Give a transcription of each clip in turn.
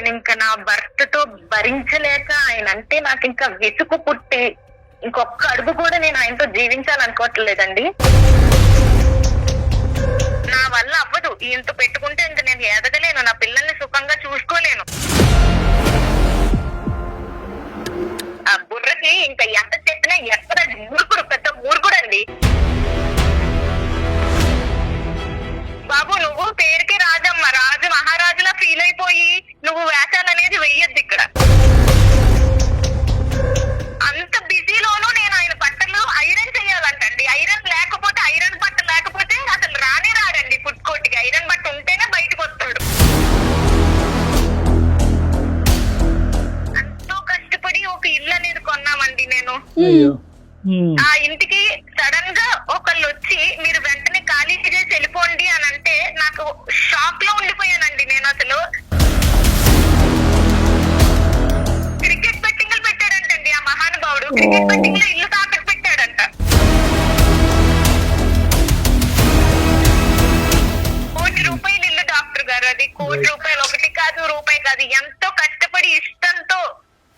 నేను ఇంకా నా భర్తతో భరించలేక ఆయన అంటే నాకు ఇంకా విసుగు పుట్టి ఇంకొక అడుగు కూడా నేను ఆయనతో జీవించాలనుకోవట్లేదండి. నా వల్ల అవ్వదు, ఈయనతో పెట్టుకుంటే ఇంక నేను ఎదగలేను, నా పిల్లల్ని సుఖంగా చూసుకోలేను. ఆ బుర్రకి ఇంకా ఎంత చెప్పినా ఎక్కడ మూర్ఖుడు, పెద్ద మూర్ఖుడు అండి. బాబు నువ్వు పేరుకి రాజమ్మ, రాజు మహారాజులా ఫీల్ అయిపోయి నువ్వు వేషాలు అనేది వెయ్యొద్దు ఇక్కడ. అంత బిజీలోనూ నేను ఆయన బట్టలు ఐరన్ చేయాలంటండి. ఐరన్ లేకపోతే, ఐరన్ బట్ట లేకపోతే అసలు రానే రాడండి ఫుడ్ కోర్ట్కి. ఐరన్ బట్ట ఉంటేనే బయటకు వస్తాడు. ఎంతో కష్టపడి ఒక ఇల్లు అనేది కొన్నామండి నేను. ఆ ఇంటికి సడన్ గా ఒకళ్ళు వచ్చి మీరు వెంటనే ఖాళీ చేసి వెళ్ళిపోండి అని అంటే నాకు షాక్ లో ఉండిపోయానండి. నేను అసలు క్రికెట్ బెట్టింగ్లు పెట్టాడంటండి ఆ మహానుభావుడు. క్రికెట్ బెట్టింగ్ లో ఇల్లు తాకట్టు పెట్టాడంట. ₹1,00,00,000 ఇల్లు డాక్టర్ గారు. అది ₹1,00,00,000 ఒకటి కాదు, రూపాయి కాదు, ఎంతో కష్టపడి ఇష్టంతో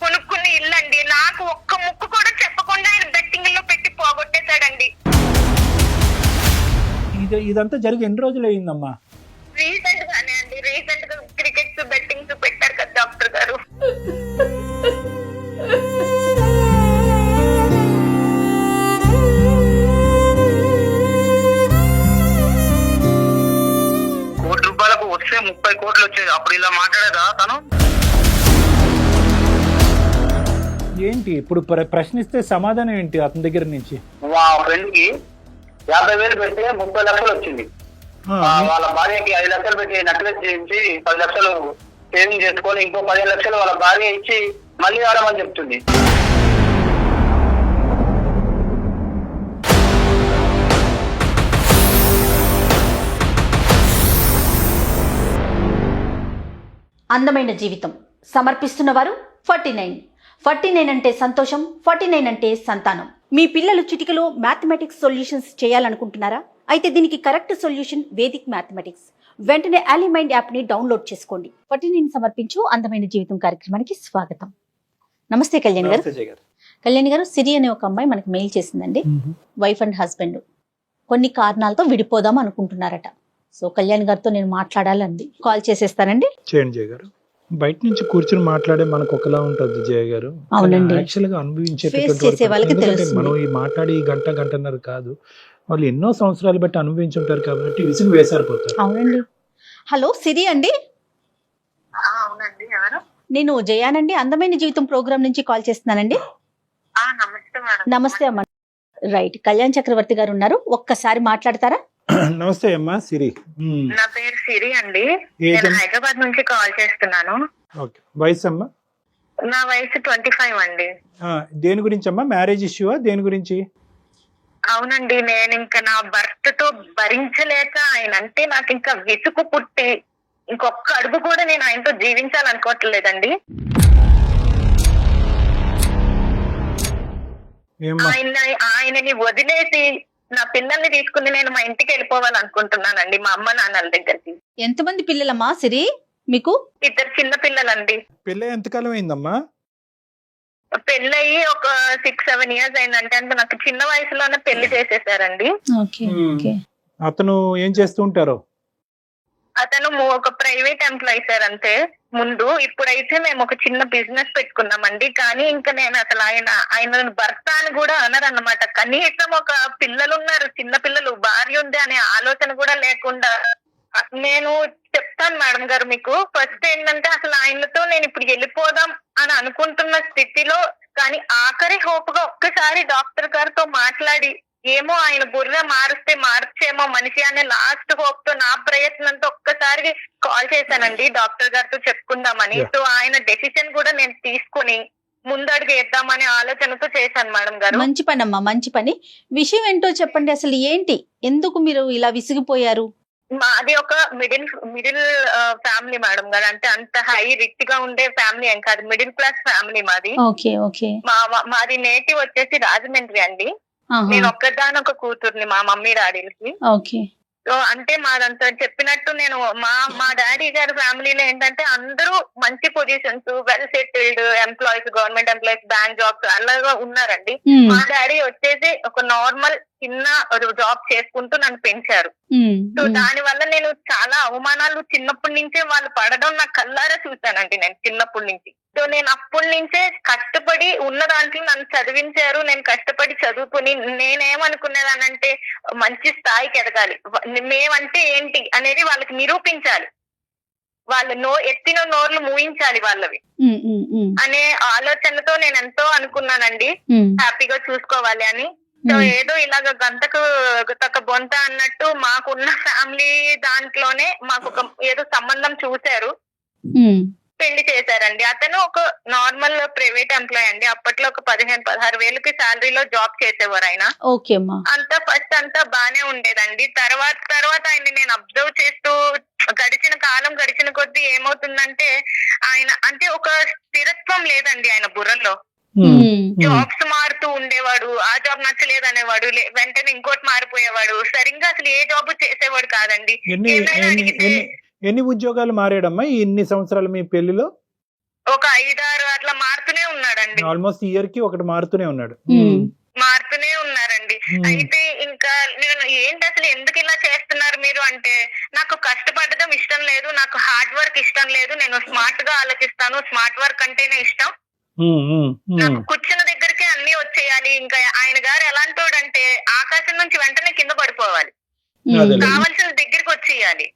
కొనుక్కున్న ఇల్లు అండి. నాకు ఒక్క ముక్కు కూడా చెప్పకుండా ఆయన బెట్టింగ్ లో పెట్టి పోగొట్టేశాడండి. ఇదంతా జరిగి ఎన్ని రోజులు అయిందమ్మా? రీసెంట్ గానే అండి, రీసెంట్ గా క్రికెట్ బెట్టింగ్స్ పెట్టారు కదా డాక్టర్ గారు. ₹1,00,00,000 వస్తే 30 కోట్లు వచ్చేది. అప్పుడు ఇలా మాట్లాడేదా తను? ఏంటి ఇప్పుడు ప్రశ్నిస్తే సమాధానం ఏంటి అతని దగ్గర నుంచి? మా ఫ్రెండ్ కి 50,000 పెడితే 30 లక్షలు వచ్చింది. వాళ్ళ భార్యకి 5 లక్షలు పెట్టి నక్లెస్ చేయించి 10 లక్షలు సేవింగ్ చేసుకొని ఇంకో 15 లక్షలు వాళ్ళ భార్య ఇచ్చి మళ్ళీ ఆడమని చెప్తుంది. అందమైన జీవితం సమర్పిస్తున్న వారు 49 అంటే సంతోషం, 49 అంటే సంతానం. మీ పిల్లలు చిటికలో మ్యాథమెటిక్స్ సొల్యూషన్స్ చేయాలనుకుంటున్నారా? అయితే దీనికి కరెక్ట్ సొల్యూషన్ వేదిక్ మ్యాథమెటిక్స్. వెంటనే అలీమైండ్ యాప్ ని డౌన్లోడ్ చేసుకోండి. 49 సమర్పించు అందమైన జీవితం కార్యక్రమానికి స్వాగతం. నమస్తే కళ్యాణ్ గారు. కళ్యాణ్ గారు, సిరి అనే ఒక అమ్మాయి మనకి మెయిల్ చేసిందండి. వైఫ్ అండ్ హస్బెండ్ కొన్ని కారణాలతో విడిపోదాం అనుకుంటున్నారట. సో కళ్యాణ్ గారితో నేను మాట్లాడాలండి. కాల్ చేసేస్తానండి. చేయండి జయ గారు. బయట నుంచి కూర్చుని మాట్లాడే మనకు ఒకలా ఉంటుంది జయ గారు. అవునండి. యాక్చువల్ గా అనుభవించేటటువంటి మనం ఈ మాట్లాడి గంటన్నర కాదు, వాళ్ళు ఎన్నో సంవత్సరాలు బట్టి అనుభవించుంటారు కాబట్టి విసుగు వేసారిపోతారు. అవునండి. హలో సిరి అండి. అవునండి, ఎవరు? నేను జయానండి, అందమైన జీవితం ప్రోగ్రామ్ నుంచి కాల్ చేస్తున్నానండి. నమస్తే మేడం. నమస్తే అమ్మ. రైట్, కళ్యాణ్ చక్రవర్తి గారు ఉన్నారు, ఒక్కసారి మాట్లాడతారా? నమస్తే అమ్మా సిరి. నా పేరు సిరి అండి. నేను హైదరాబాద్ నుంచి కాల్ చేస్తున్నాను. వయసు అమ్మా? నా వయసు 25 అండి. దేని గురించి అమ్మా? మ్యారేజ్ ఇష్యూవా? దేని గురించి? అవునండి, నేను ఇంకా నా భర్తతో భరించలేక ఆయన అంటే నాకు ఇంకా విసుగు పుట్టి ఇంకొక అడుగు కూడా నేను ఆయనతో జీవించాలనుకోవట్లేదండి. ఆయనని వదిలేసి నా పిల్లల్ని తీసుకుని నేను మా ఇంటికి వెళ్ళిపోవాలనుకుంటున్నానండి, మా అమ్మ నాన్నల దగ్గరికి. ఎంతమంది పిల్లలమ్మా సిరి మీకు? 2 చిన్న పిల్లలండి. పెళ్ళి ఎంతకాలం అయిందమ్మా? పెళ్ళయి ఒక 6-7 ఇయర్స్ అయిందంటే. అంటే నాకు చిన్న వయసులోనే పెళ్లి చేసేసారండి. అతను ఏం చేస్తూ ఉంటారు? అతను ఒక ప్రైవేట్ ఎంప్లాయీ సార్ అంతే ముందు. ఇప్పుడైతే మేము ఒక చిన్న బిజినెస్ పెట్టుకున్నామండి. కానీ ఇంకా నేను అసలు ఆయన భర్త అని కూడా అనరన్నమాట. కనీసం ఒక పిల్లలు ఉన్నారు, చిన్న పిల్లలు, భార్య ఉంది అనే ఆలోచన కూడా లేకుండా. నేను చెప్తాను మేడం గారు మీకు. ఫస్ట్ ఏంటంటే అసలు ఆయనతో నేను ఇప్పుడు వెళ్ళిపోదాం అని అనుకుంటున్న స్థితిలో, కానీ ఆఖరి హోప్ గా ఒక్కసారి డాక్టర్ గారితో మాట్లాడి ఏమో ఆయన బుర్ర మారుస్తే మార్చేమో మనిషి అనే లాస్ట్ హోప్ తో నా ప్రయత్నంతో ఒక్కసారి కాల్ చేశానండి డాక్టర్ గారితో చెప్పుకుందామని. సో ఆయన డెసిషన్ కూడా నేను తీసుకుని ముందడుగు వేద్దామనే ఆలోచనతో చేశాను మేడం గారు. మంచి పని అమ్మా, మంచి పని. విషయం ఏంటో చెప్పండి, అసలు ఏంటి, ఎందుకు మీరు ఇలా విసిగిపోయారు? మాది ఒక మిడిల్ ఫ్యామిలీ మేడం గారు. అంటే అంత హై రిచ్ గా ఉండే ఫ్యామిలీ ఏం కాదు, మిడిల్ క్లాస్ ఫ్యామిలీ మాది. మాది నేటివ్ వచ్చేసి రాజమండ్రి అండి. నేను ఒక్కదానొక కూతుర్ని మా మమ్మీ డాడీలకి. సో అంటే మాదంతా చెప్పినట్టు నేను మా డాడీ గారి ఫ్యామిలీలో ఏంటంటే అందరూ మంచి positions, well settled employees, government employees, bank jobs అలాగా ఉన్నారండి. మా డాడీ వచ్చేసి ఒక నార్మల్ చిన్న జాబ్ చేసుకుంటూ నన్ను పెంచారు. సో దాని వల్ల నేను చాలా అవమానాలు చిన్నప్పటి నుంచే వాళ్ళు పడడం నా కళ్ళారా చూశానండి నేను చిన్నప్పటి నుంచి. సో నేను అప్పటి నుంచే కష్టపడి ఉన్న దాంట్లో నన్ను చదివించారు. నేను కష్టపడి చదువుకుని నేనేమనుకునేదానంటే మంచి స్థాయికి ఎదగాలి, మేమంటే ఏంటి అనేది వాళ్ళకి నిరూపించాలి, వాళ్ళ ఎత్తిన నోర్లు మూయించాలి వాళ్ళవి అనే ఆలోచనతో నేను ఎంతో అనుకున్నానండి హ్యాపీగా చూసుకోవాలి అని. సో ఏదో ఇలాగ గంటకు తక్క బొంత అన్నట్టు మాకున్న ఫ్యామిలీ దాంట్లోనే మాకు ఒక ఏదో సంబంధం చూశారు, పెళ్లి చేశారండి. అతను ఒక నార్మల్ ప్రైవేట్ ఎంప్లాయ్ అండి. అప్పట్లో ఒక 15-16 వేలకి శాలరీలో జాబ్ చేసేవారు ఆయన. అంతా ఫస్ట్ అంతా బానే ఉండేదండి. తర్వాత ఆయన్ని నేను అబ్జర్వ్ చేస్తూ గడిచిన కొద్దీ ఏమవుతుందంటే ఆయన అంటే ఒక స్థిరత్వం లేదండి ఆయన బుర్రలో. జాబ్స్ మారుతూ ఉండేవాడు, ఆ జాబ్ నచ్చలేదు అనేవాడు, వెంటనే ఇంకోటి మారిపోయేవాడు, సరిగ్గా అసలు ఏ జాబ్ చేసేవాడు కాదండి. ఎన్ని ఉద్యోగాలు మారాడమ్మా ఇన్ని సంవత్సరాలు మీ పెళ్లిలో? ఒక 5-6 అట్లా మారుతూనే ఉన్నాడండి. ఆల్మోస్ట్ ఇయర్ కి ఒకటి మారుతూనే ఉన్నాడు. మారుతూనే ఉన్నారండి. అయితే ఇంకా నేను ఏంటి అసలు ఎందుకు ఇలా చేస్తున్నారు మీరు అంటే, నాకు కష్టపడడం ఇష్టం లేదు, నాకు హార్డ్ వర్క్ ఇష్టం లేదు, నేను స్మార్ట్ గా ఆలోచిస్తాను, స్మార్ట్ వర్క్ అంటేనే ఇష్టం, నాకు కూర్చున్న దగ్గరికి అన్ని వచ్చేయాలి. ఇంకా ఆయన గారు ఎలాంటోడంటే ఆకాశం నుంచి వెంటనే కింద పడిపోవాలి, కావాల్సిన దగ్గరికి వచ్చేయాలి.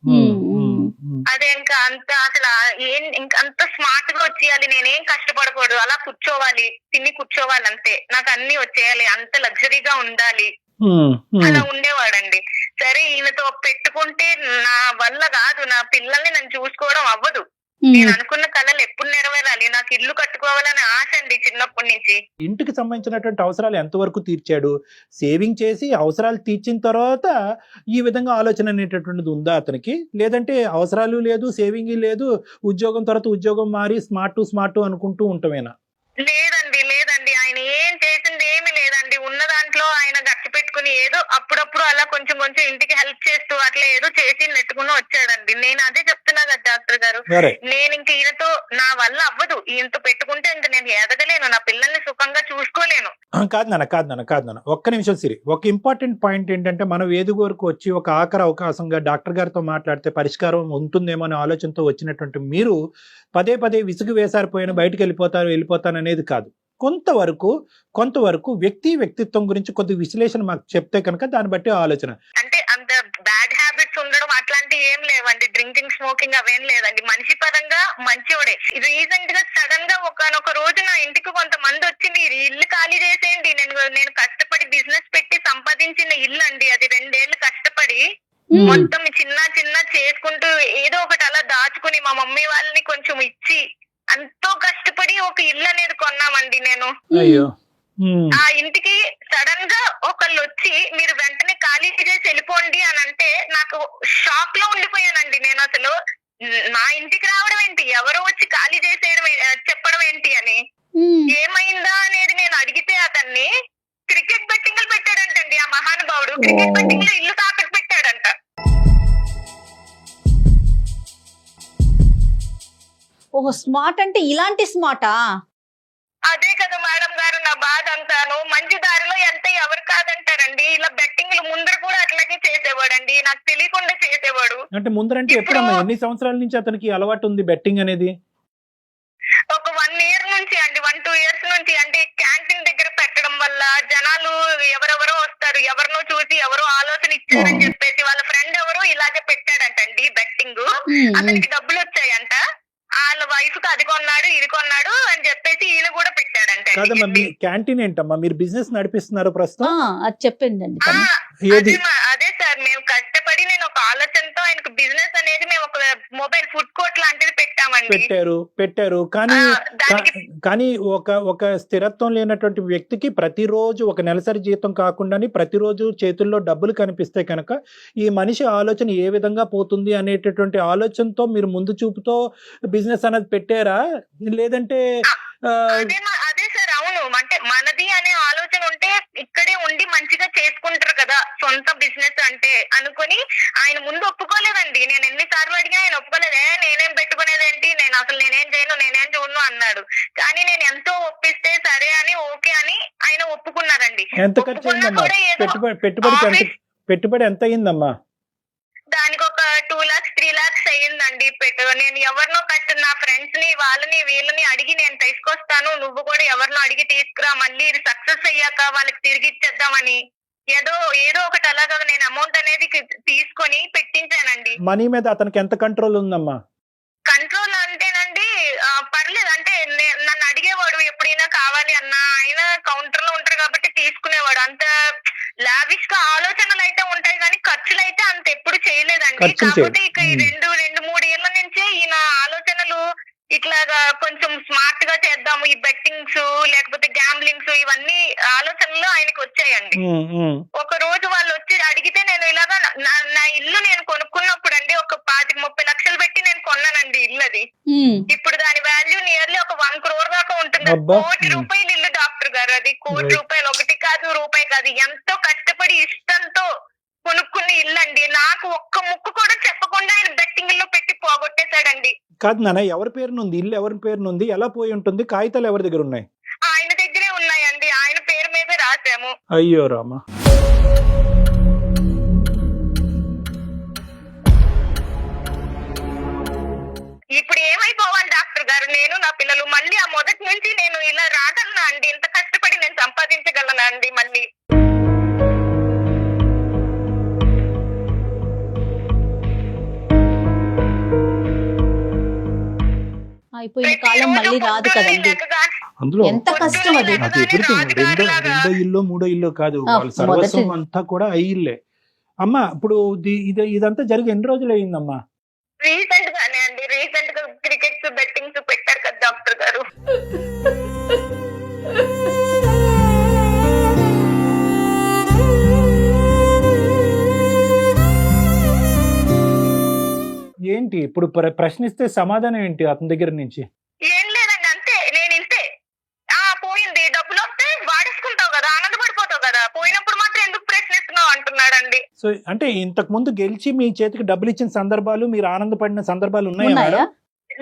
అదే ఇంకా అంత అసలు ఇంకా అంత స్మార్ట్ గా వచ్చేయాలి, నేనేం కష్టపడకూడదు, అలా కూర్చోవాలి, తిని కూర్చోవాలి అంతే, నాకు అన్ని వచ్చేయాలి, అంత లగ్జరీగా ఉండాలి, అలా ఉండేవాడండి. సరే ఈయనతో పెట్టుకుంటే నా వల్ల కాదు, నా పిల్లల్ని నన్ను చూసుకోవడం అవ్వదు, నేను అనుకున్న కళలు ఎప్పుడు నెరవేరాలి, నాకు ఇల్లు కట్టుకోవాలని ఆశ అండి చిన్నప్పటి నుంచి. ఇంటికి సంబంధించినటువంటి అవసరాలు ఎంతవరకు తీర్చాడు? సేవింగ్ చేసి అవసరాలు తీర్చిన తర్వాత ఈ విధంగా ఆలోచన అనేటటువంటిది ఉందా అతనికి? లేదంటే అవసరాలు లేదు, సేవింగ్ లేదు, ఉద్యోగం తర్వాత ఉద్యోగం మారి స్మార్ట్ అనుకుంటూ ఉంటామేనా? లేదండి ఆయన ఏం చేసింది ఏమి లేదండి. ఉన్న దాంట్లో ఆయన గట్టి పెట్టుకుని ఏదో అప్పుడప్పుడు అలా కొంచెం ఇంటికి హెల్ప్ చేస్తూ అట్లా ఏదో చేసి నెట్టుకుని వచ్చాడండి. నేను అదే చెప్తున్నా కదా డాక్టర్ గారు, నేను ఇంక ఈయనతో నా వల్ల అవ్వదు, ఈయనతో పెట్టుకుంటే ఇంక నేను ఎదగలేను, నా పిల్లల్ని సుఖంగా చూసుకోలేను. కాదు నాన్న ఒక్క నిమిషం సిరి. ఒక ఇంపార్టెంట్ పాయింట్ ఏంటంటే, మనం వేదిక వరకు వచ్చి ఒక ఆఖరి అవకాశంగా డాక్టర్ గారితో మాట్లాడితే పరిష్కారం ఉంటుందేమో అనే ఆలోచనతో వచ్చినటువంటి మీరు పదే విసుగు వేసారిపోయిన బయటకు వెళ్ళిపోతాను అనేది కాదు. కొంతవరకు వ్యక్తిత్వం గురించి కొద్ది విశ్లేషణ మాకు చెప్తే కనుక దాన్ని బట్టి ఆలోచన. అంటే అంత బ్యాడ్ హ్యాబిట్స్ ఉండడం అట్లాంటివి ఏం లేవండి, డ్రింకింగ్ స్మోకింగ్ అవేం లేదండి, మనిషి పరంగా మంచివాడే. రీసెంట్ గా సడన్ గా ఒక రోజు నా ఇంటికి కొంతమంది వచ్చి మీరు ఇల్లు ఖాళీ చేసేయండి, నేను కష్టపడి బిజినెస్ పెట్టి సంపాదించిన ఇల్లు అండి, అది 2 ఏళ్ళు కష్టపడి మొత్తం చిన్న చేసుకుంటూ ఏదో ఒకటి అలా దాచుకుని మా మమ్మీ వాళ్ళని కొంచెం ఇచ్చి ఎంతో కష్టపడి ఒక ఇల్లు అనేది కొన్నామండి నేను. ఆ ఇంటికి సడన్ గా ఒకళ్ళు వచ్చి మీరు వెంటనే ఖాళీ చేసి వెళ్ళిపోండి అని అంటే నాకు షాక్ లో ఉండిపోయానండి. నేను అసలు నా ఇంటికి రావడం ఏంటి, ఎవరో వచ్చి ఖాళీ చేసేయడం చెప్పడం ఏంటి అని, ఏమైందా అనేది నేను అడిగితే అతన్ని క్రికెట్ బెట్టింగ్లు పెట్టాడంటండి ఆ మహానుభావుడు. క్రికెట్ బెట్టింగ్ లో ఇల్లు తాకట్టు పెట్టాడంట. ఓహో, స్మార్ట్ అంటే ఇలాంటి స్మార్టా? అదే కదా మేడం గారు నా బాధ అంతాను. మంచి దారిలో ఎంత ఎవరు కాదంటారండి, ఇలా బెట్టింగ్లు ముందర కూడా అట్లాగే చేసేవాడండి, నాకు తెలియకుండా చేసేవాడు. అంటే ముందరంటే ఎప్పుడమ్మా, ఎన్ని సంవత్సరాల నుంచి అతనికి అలవాటు ఉంది బెట్టింగ్ అనేది? ఒక 1 year నుంచి అండి, 1-2 years నుంచి. అంటే క్యాంటీన్ దగ్గర పెట్టడం వల్ల జనాలు ఎవరెవరో వస్తారు, ఎవరినో చూసి ఎవరో ఆలోచన ఇచ్చారని చెప్పేసి వాళ్ళ ఫ్రెండ్ ఎవరో ఇలాగే పెట్టాడంటండి బెట్టింగ్, అతనికి డబ్బులు వచ్చాయంట, వాళ్ళ వైఫ్ కి అది కొన్నాడు ఇది కొన్నాడు అని చెప్పేసి ఈయన కూడా పెట్టాడంట. కాదమ్మా, మీ క్యాంటీన్ ఏంటమ్మా, మీరు బిజినెస్ నడిపిస్తున్నారు ప్రస్తుతం? అది చెప్పిందండి. అదే సార్, మేము కష్టపడి నేను ఒక ఆలోచనతో ఆయనకు బిజినెస్ అనేది మేము ఒక మొబైల్ ఫుడ్ కోర్ట్ లాంటిది పెట్టామండి. పెట్టారు కానీ ఒక స్థిరత్వం లేనటువంటి వ్యక్తికి ప్రతిరోజు ఒక నెలసరి జీతం కాకుండా ప్రతిరోజు చేతుల్లో డబ్బులు కనిపిస్తే కనుక ఈ మనిషి ఆలోచన ఏ విధంగా పోతుంది అనేటటువంటి ఆలోచనతో మీరు ముందు చూపుతో బిజినెస్ అనేది పెట్టారా? లేదంటే అదే సార్, అవును. అంటే మనది అనే ఆలోచన అంటే ఇక్కడే ఉండి మంచిగా చేసుకుంటారు కదా సొంత బిజినెస్ అంటే అనుకుని ఆయన ముందు ఒప్పుకోలేదండి. నేను ఎన్నిసార్లు అడిగా ఆయన ఒప్పుకోలేదే. నేనేం పెట్టుకునేదేంటి, నేను అసలు నేనేం చేయను, నేనేం చూడను అన్నాడు. కానీ నేను ఎంతో ఒప్పిస్తే సరే అని ఓకే అని ఆయన ఒప్పుకున్నారండి. ఎంత ఖర్చు అయిందమ్మా? పెట్టుబడి ఎంత అయిందమ్మా? దానికి ఒక 2 lakhs 3 lakhs అయ్యిందండి. నేను ఎవరినో నా ఫ్రెండ్స్ ని వాళ్ళని వీళ్ళని అడిగి నేను తీసుకొస్తాను, నువ్వు కూడా ఎవరినో అడిగి తీసుకురా, మళ్ళీ ఇది సక్సెస్ అయ్యాక వాళ్ళకి తిరిగి ఇచ్చేద్దామని ఏదో ఒకటి అలాగా నేను అమౌంట్ అనేది తీసుకొని పెట్టించానండి. మనీ మీద అతనికి ఎంత కంట్రోల్ ఉందమ్మా? కంట్రోల్ అంటేనండి పర్లేదు. అంటే నన్ను అడిగేవాడు ఎప్పుడైనా కావాలి అన్న, ఆయన కౌంటర్ లో ఉంటారు కాబట్టి తీసుకునేవాడు. అంత లావిష్ గా ఆలోచనలు అయితే ఉంటాయి కానీ ఖర్చులు అయితే అంత ఎప్పుడు చేయలేదండి. కాకపోతే ఇక ఈ 2-3 ఏళ్ల నుంచే ఈయన ఆలోచనలు ఇట్లాగా కొంచెం స్మార్ట్ గా చేద్దాము, ఈ బెట్టింగ్స్ లేకపోతే గ్యాంబ్లింగ్స్ ఇవన్నీ ఆలోచనలు ఆయనకి వచ్చాయండి. ఒక రోజు వాళ్ళు వచ్చి అడిగితే నేను ఇలాగా నా ఇల్లు నేను కొనుక్కున్నప్పుడు అండి ఒక 25-30 లక్షలు పెట్టి నేను కొన్నానండి ఇల్లు. అది ఇప్పుడు దాని వాల్యూ నియర్లీ ఒక 1 crore దాకా ఉంటుంది. 1 కోటి రూపాయలు ఇల్లు డాక్టర్ గారు. అది 1 కోటి రూపాయలు, ఒకటి కాదు రూపాయి కాదు, ఎంతో కష్టపడి ఇష్టంతో కొనుక్కున్న ఇల్లు అండి. నాకు ఒక్క ముక్కు కూడా చెప్పకుండా ఆయన బెట్టింగ్ లో పెట్టి పోగొట్టేశాడండి. కాదు నాన్న, ఎవరి పేరునుంది ఇల్లు? ఎవరి పేరునుంది? ఎలా పోయి ఉంటుంది? కాగితాలు ఎవరి దగ్గర ఉన్నాయి? ఆయన దగ్గరే ఉన్నాయండి. ఆయన పేరు మీదే రాసాము. అయ్యో రామా. ఇప్పుడు ఏమైపోవాలి డాక్టర్ గారు? నేను నా పిల్లలు మళ్ళీ ఆ మొదటి నుంచి నేను ఇలా రాగలనా అండి? ఇంత కష్టపడి నేను సంపాదించగలనా అండి మళ్ళీ? అయిపోయిన కాలం మళ్ళీ రాదు కదండి. అందులో ఎంత కష్టం అది. అది ఎవ్రీథింగ్ రెండో ఇల్లు మూడో ఇల్లు కాదు, వాళ్ళ సర్వస్వం అంతా కూడా ఇల్లే. అమ్మా ఇప్పుడు ఇదంతా జరిగి ఎన్ని రోజులు అయ్యిందమ్మా? రీసెంట్ గానే అండి. రీసెంట్ గా క్రికెట్ బెట్టింగ్స్ పెట్టారు కదా డాక్టర్ గారు. ఏంటి ఇప్పుడు ప్రశ్నిస్తే సమాధానం ఏంటి అతని దగ్గర నుంచి? ఏం లేదండి, అంతే. నేను ఇంతే. పోయింది, డబ్బులు వస్తే వాడేసుకుంటావు కదా, ఆనందపడిపోతావు కదా, పోయినప్పుడు మాత్రం ఎందుకు ప్రశ్నిస్తున్నావు అంటున్నాడండి. సో అంటే ఇంతకు ముందు గెలిచి మీ చేతికి డబ్బులు ఇచ్చిన సందర్భాలు, మీరు ఆనందపడిన సందర్భాలు ఉన్నాయా?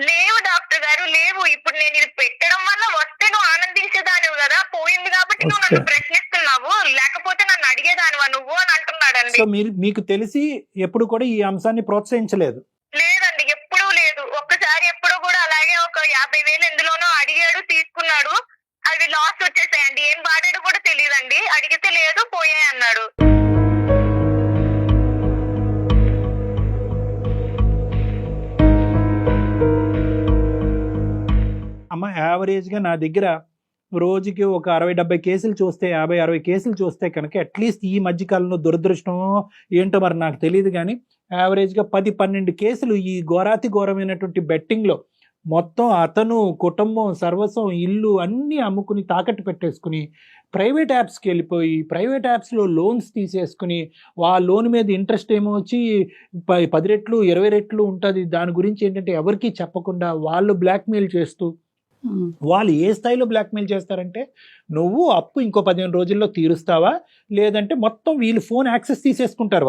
లేవు డాక్టర్ గారు, లేవు. ఇప్పుడు నేను ఇది పెట్టడం వల్ల వస్తే నువ్వు ఆనందించేదానివి కదా, పోయింది కాబట్టి నువ్వు నన్ను ప్రశ్నిస్తున్నావు, లేకపోతే నన్ను అడిగేదానివా నువ్వు అని అంటున్నాడండి. సో మీకు తెలిసి ఎప్పుడు కూడా ఈ అంశాన్ని ప్రోత్సహించలేదు? లేదండి, ఎప్పుడూ లేదు. ఒక్కసారి ఎప్పుడు కూడా అలాగే ఒక 50,000 ఎందులోనో అడిగాడు, తీసుకున్నాడు. అవి లాస్ వచ్చేసాయండి. ఏం వాడాడు కూడా తెలియదండి. అడిగితే లేదు, పోయాయి అన్నాడు. అమ్మ యావరేజ్ గా నా దగ్గర రోజుకి ఒక 60-70 కేసులు చూస్తే, 50-60 కేసులు చూస్తే కనుక అట్లీస్ట్ ఈ మధ్యకాలంలో దురదృష్టమో ఏంటో మరి నాకు తెలియదు కానీ యావరేజ్గా 10-12 కేసులు ఈ ఘోరాతి ఘోరమైనటువంటి బెట్టింగ్లో మొత్తం అతను కుటుంబం సర్వస్వం ఇల్లు అన్నీ అమ్ముకుని తాకట్టు పెట్టేసుకుని ప్రైవేట్ యాప్స్కి వెళ్ళిపోయి ప్రైవేట్ యాప్స్లో లోన్స్ తీసేసుకుని ఆ లోన్ మీద ఇంట్రెస్ట్ ఏమో వచ్చి 10 రెట్లు 20 రెట్లు ఉంటుంది. దాని గురించి ఏంటంటే ఎవరికీ చెప్పకుండా వాళ్ళు బ్లాక్మెయిల్ చేస్తూ, వాళ్ళు ఏ స్థాయిలో బ్లాక్మెయిల్ చేస్తారంటే నువ్వు అప్పు ఇంకో 15 రోజుల్లో తీరుస్తావా, లేదంటే మొత్తం వీళ్ళు ఫోన్ యాక్సెస్ తీసేసుకుంటారు.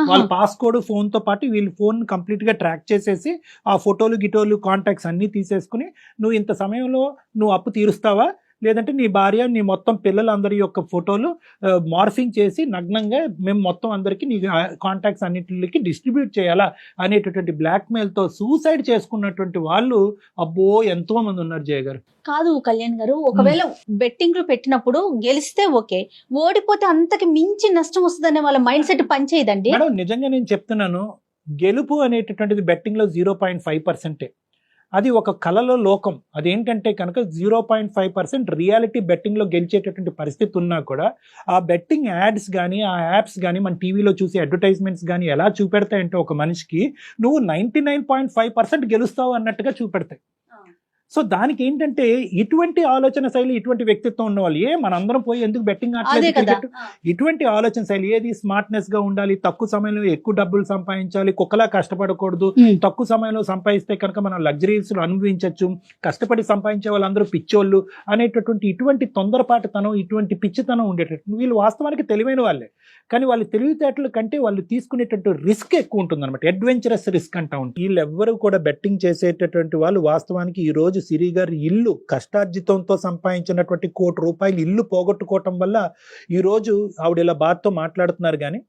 వాళ్ళ పాస్కోడ్ ఫోన్తో పాటు వీళ్ళు ఫోన్ కంప్లీట్గా ట్రాక్ చేసేసి ఆ ఫోటోలు గిటోలు కాంటాక్ట్స్ అన్నీ తీసేసుకుని నువ్వు ఇంత సమయంలో నువ్వు అప్పు తీరుస్తావా, లేదంటే నీ భార్య నీ మొత్తం పిల్లలందరి యొక్క ఫోటోలు మార్ఫింగ్ చేసి నగ్నంగా మేము మొత్తం అందరికీ నీ కాంటాక్ట్స్ అన్నిటికి డిస్ట్రిబ్యూట్ చేయాలా అనేటటువంటి బ్లాక్మెయిల్తో సూసైడ్ చేసుకున్నటువంటి వాళ్ళు అబ్బో ఎంతో మంది ఉన్నారు. జయ గారు కాదు కళ్యాణ్ గారు, ఒకవేళ బెట్టింగ్ పెట్టినప్పుడు గెలిస్తే ఓకే, ఓడిపోతే అంతకి మించి నష్టం వస్తుందనే వాళ్ళ మైండ్ సెట్ పనిచేయదండి. మేడం నిజంగా నేను చెప్తున్నాను, గెలుపు అనేటటువంటిది బెట్టింగ్లో 0.5%. అది ఒక కళలో లోకం. అదేంటంటే కనుక 0.5% రియాలిటీ బెట్టింగ్లో గెలిచేటటువంటి పరిస్థితి ఉన్నా కూడా ఆ బెట్టింగ్ యాడ్స్ కానీ ఆ యాప్స్ కానీ మన టీవీలో చూసే అడ్వర్టైజ్మెంట్స్ కానీ ఎలా చూపెడతాయంటే ఒక మనిషికి నువ్వు 99.5% గెలుస్తావు అన్నట్టుగా చూపెడతాయి. సో దానికి ఏంటంటే ఇటువంటి ఆలోచన శైలి, ఇటువంటి వ్యక్తిత్వం ఉన్న వాళ్ళు మనందరం పోయి ఎందుకు బెట్టింగ్ అదే కదా. ఇటువంటి ఆలోచన శైలి ఏది స్మార్ట్నెస్ గా ఉండాలి, తక్కువ సమయంలో ఎక్కువ డబ్బులు సంపాదించాలి, కుక్కలా కష్టపడకూడదు, తక్కువ సమయంలో సంపాదిస్తే కనుక మనం లగ్జరీస్ అనుభవించవచ్చు, కష్టపడి సంపాదించే వాళ్ళందరూ పిచ్చోళ్ళు అనేటటువంటి ఇటువంటి తొందరపాటుతనం, ఇటువంటి పిచ్చితనం ఉండేటట్టు వీళ్ళు వాస్తవానికి తెలివైన వాళ్ళే, కానీ వాళ్ళ తెలివితేటల కంటే వాళ్ళు తీసుకునేటట్టు రిస్క్ ఎక్కువ ఉంటుంది అనమాట. అడ్వెంచరస్ రిస్క్ అంటా ఉంటుంది. వీళ్ళెవ్వరూ కూడా బెట్టింగ్ చేసేటటువంటి వాళ్ళు వాస్తవానికి ఈ రోజు సిరి గారి ఇల్లు కష్టార్జితంతో సంపాదించినటువంటి ₹1,00,00,000 ఇల్లు పోగొట్టుకోవటం వల్ల ఈ రోజు ఆవిడ ఇలా బాధతో మాట్లాడుతున్నారు. కానీ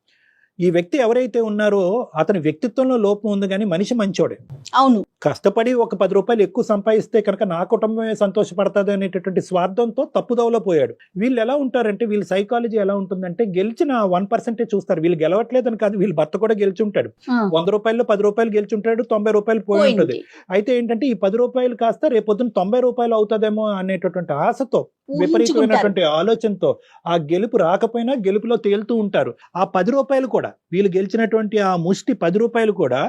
ఈ వ్యక్తి ఎవరైతే ఉన్నారో అతని వ్యక్తిత్వంలో లోపం ఉంది, కానీ మనిషి మంచోడే. అవును, కష్టపడి ఒక ₹10 ఎక్కువ సంపాదిస్తే కనుక నా కుటుంబమే సంతోషపడుతుంది అనేటటువంటి స్వార్థంతో తప్పుదోవలో పోయాడు. వీళ్ళు ఎలా ఉంటారంటే, వీళ్ళ సైకాలజీ ఎలా ఉంటుందంటే, గెలిచిన 1% చూస్తారు. వీళ్ళు గెలవట్లేదని కాదు, వీళ్ళ భర్త కూడా గెలిచి ఉంటాడు. ₹100 ₹10 గెలిచి ఉంటాడు, ₹90 పోయి ఉంటుంది. అయితే ఏంటంటే ఈ ₹10 కాస్త రేపొద్దున ₹90 అవుతుందేమో అనేటటువంటి ఆశతో, విపరీతమైనటువంటి ఆలోచనతో ఆ గెలుపు రాకపోయినా గెలుపులో తేలుతూ ఉంటారు. ఆ ₹10 కూడా వీళ్ళు గెలిచినటువంటి ఆ ముష్టి ₹10 కూడా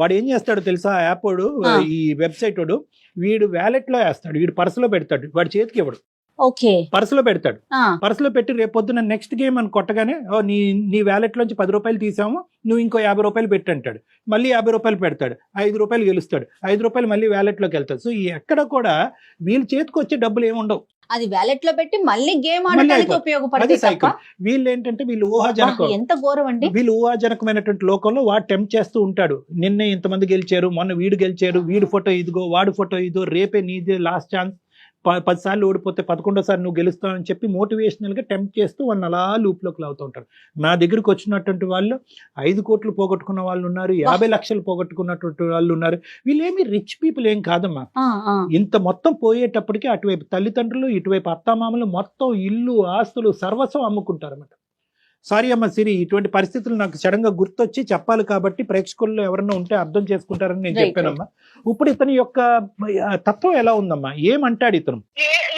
వాడు ఏం చేస్తాడు తెలుసా? ఆ యాప్ వాడు, ఈ వెబ్సైట్ వాడు, వీడు వ్యాలెట్ లో వేస్తాడు, వీడు పర్సులో పెడతాడు, వాడి చేతికి ఇవ్వడు, పర్సులో పెడతాడు. పర్సులో పెట్టి రేపు పొద్దున నెక్స్ట్ గేమ్ అని కొట్టగానే నీ వ్యాలెట్ లోంచి ₹10 తీసాము, నువ్వు ఇంకో ₹50 పెట్టి అంటాడు. మళ్ళీ ₹50 పెడతాడు, ₹5 గెలుస్తాడు, ₹5 మళ్ళీ వ్యాలెట్ లోకి వెళ్తాడు. సో ఎక్కడ కూడా వీళ్ళ చేతికి వచ్చే డబ్బులు ఏముండవు, అది వ్యాలెట్ లో పెట్టి మళ్ళీ గేమ్ ఆడడానికి ఉపయోగపడుతుంది. వీళ్ళు ఏంటంటే వీళ్ళు ఊహాజనకం, ఎంత ఘోరం అండి. వీళ్ళు ఊహాజనకమైనటువంటి లోకంలో వాడు టెంప్ట్ చేస్తూ ఉంటాడు. నిన్నే ఇంతమంది గెలిచారు, మొన్న వీడు గెలిచారు, వీడి ఫోటో ఇదిగో, వాడి ఫోటో ఇదో, రేపే నీదే లాస్ట్ ఛాన్స్, 10 సార్లు ఓడిపోతే 11వ నువ్వు గెలుస్తావు అని చెప్పి మోటివేషనల్ గా టెంప్ట్ చేస్తూ వాళ్ళని అలా లూప్ లోకి లాగుతూ ఉంటారు. నా దగ్గరకు వచ్చినటువంటి వాళ్ళు 5 కోట్లు పోగొట్టుకున్న వాళ్ళు ఉన్నారు, 50 లక్షలు పోగొట్టుకున్నటువంటి వాళ్ళు ఉన్నారు. వీళ్ళేమి రిచ్ పీపుల్ ఏం కాదమ్మా. ఇంత మొత్తం పోయేటప్పటికి అటువైపు తల్లిదండ్రులు, ఇటువైపు అత్తామామలు మొత్తం ఇల్లు, ఆస్తులు, సర్వస్వం అమ్ముకుంటారు అన్నమాట. సారీ అమ్మ సిరి, ఇటువంటి పరిస్థితులు నాకు సడన్ గా గుర్తొచ్చి చెప్పాలి కాబట్టి ప్రేక్షకుల్లో ఎవరన్నా ఉంటే అర్థం చేసుకుంటారని నేను చెప్పానమ్మా. ఇప్పుడు ఇతని యొక్క తత్వం ఎలా ఉందమ్మా? ఏమంటాడు ఇతను?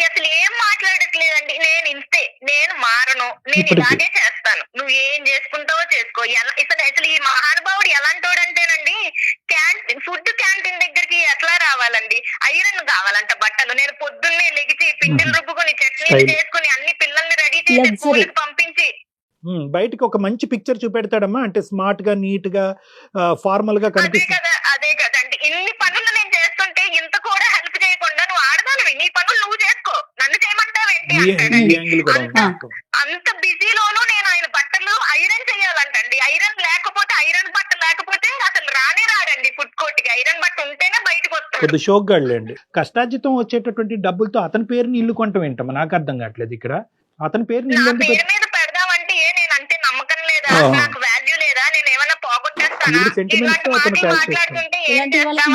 అసలు ఏం మాట్లాడట్లేదండి. నేను ఇంతే, నేను మారను, నేను ఇలాగే చేస్తాను, నువ్వు ఏం చేసుకుంటావో చేసుకో. అసలు ఈ మహానుభావుడు ఎలాంటోడంటేనండి, ఫుడ్ క్యాంటీన్ దగ్గరికి ఎట్లా రావాలండి, ఐరన్ కావాలంట బట్టలు. నేను పొద్దున్నే లెగిచి పిండిలు రుబ్బుకొని చట్నీలు చేసుకుని అన్ని పిల్లల్ని రెడీ చేసి స్కూల్కి పంపించి బయటకి ఒక మంచి పిక్చర్ చూపెడతాడమ్మా. అంటే స్మార్ట్ గా, నీట్ గా, ఫార్మల్ గా కనిపిస్తుంది. అదే కదండి, ఇన్ని పనులు నేను చేస్తుంటే ఇంత కూడా హెల్ప్ చేయకుండా నువ్వు ఆడదానివి, నీ పనులు నువ్వు చేసుకో, నన్ను చేయమంటావేంటి అంటాడండి. అంత బిజీలోనూ నేను ఆయన బట్టలు ఐరన్ చేయాలంటండి. ఐరన్ లేకపోతే, ఐరన్ బట్ట లేకపోతే అసలు రానే రాడండి ఫుడ్ కోర్ట్ కి. ఐరన్ బట్ట ఉంటేనే బయటకు వస్తాడు. కొద్ది షోక్ గాళ్ళండి. కష్టార్జితం వచ్చేటటువంటి డబ్బులతో అతని పేరుని ఇల్లు కొంటాం ఏంటమ్మా? నాకు అర్థం కావట్లేదు. ఇక్కడ అతని పేరుని ఇల్లు మీద పెడదామంటే నేనంటే నమ్మకం లేదా, నాకు వాల్యూ లేదా, నేను ఏమన్నా పోగొట్టేస్తానా, మాట్లాడుతుంటే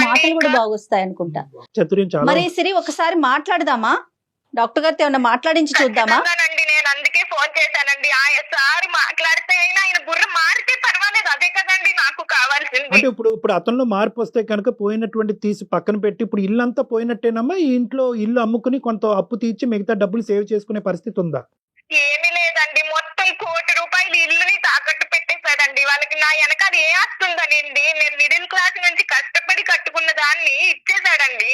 మాటలు కూడా బాగొస్తాయి అనుకుంటా. మరి సిరి ఒకసారి మాట్లాడదామా? డాక్టర్ గారితో ఏమన్నా మాట్లాడించి చూద్దామా? నేను అందుకే ఫోన్ చేశానండి. సారి మాట్లాడితే అయినా ఆయన బుర్ర మారితే పర్వాలేదు, అదే కదండి నాకు కావాల్సింది. అంటే ఇప్పుడు అతనిలో మార్పు వస్తే కనుక పోయినటువంటి తీసి పక్కన పెట్టి, ఇప్పుడు ఇల్లు అంతా పోయినట్టేనమ్మా? ఈ ఇంట్లో ఇల్లు అమ్ముకుని కొంత అప్పు తీర్చి మిగతా డబ్బులు సేవ్ చేసుకునే పరిస్థితి ఉందా? ఏమీ లేదండి, మొత్తం ₹1,00,00,000 ఇల్లుని తాకట్టు పెట్టేశాడండి. వాళ్ళకి నా వెనకాల ఏ ఆస్తుందనండి, నేను మిడిల్ క్లాస్ నుంచి కష్టపడి కట్టుకున్న దాన్ని ఇచ్చేసాడండి.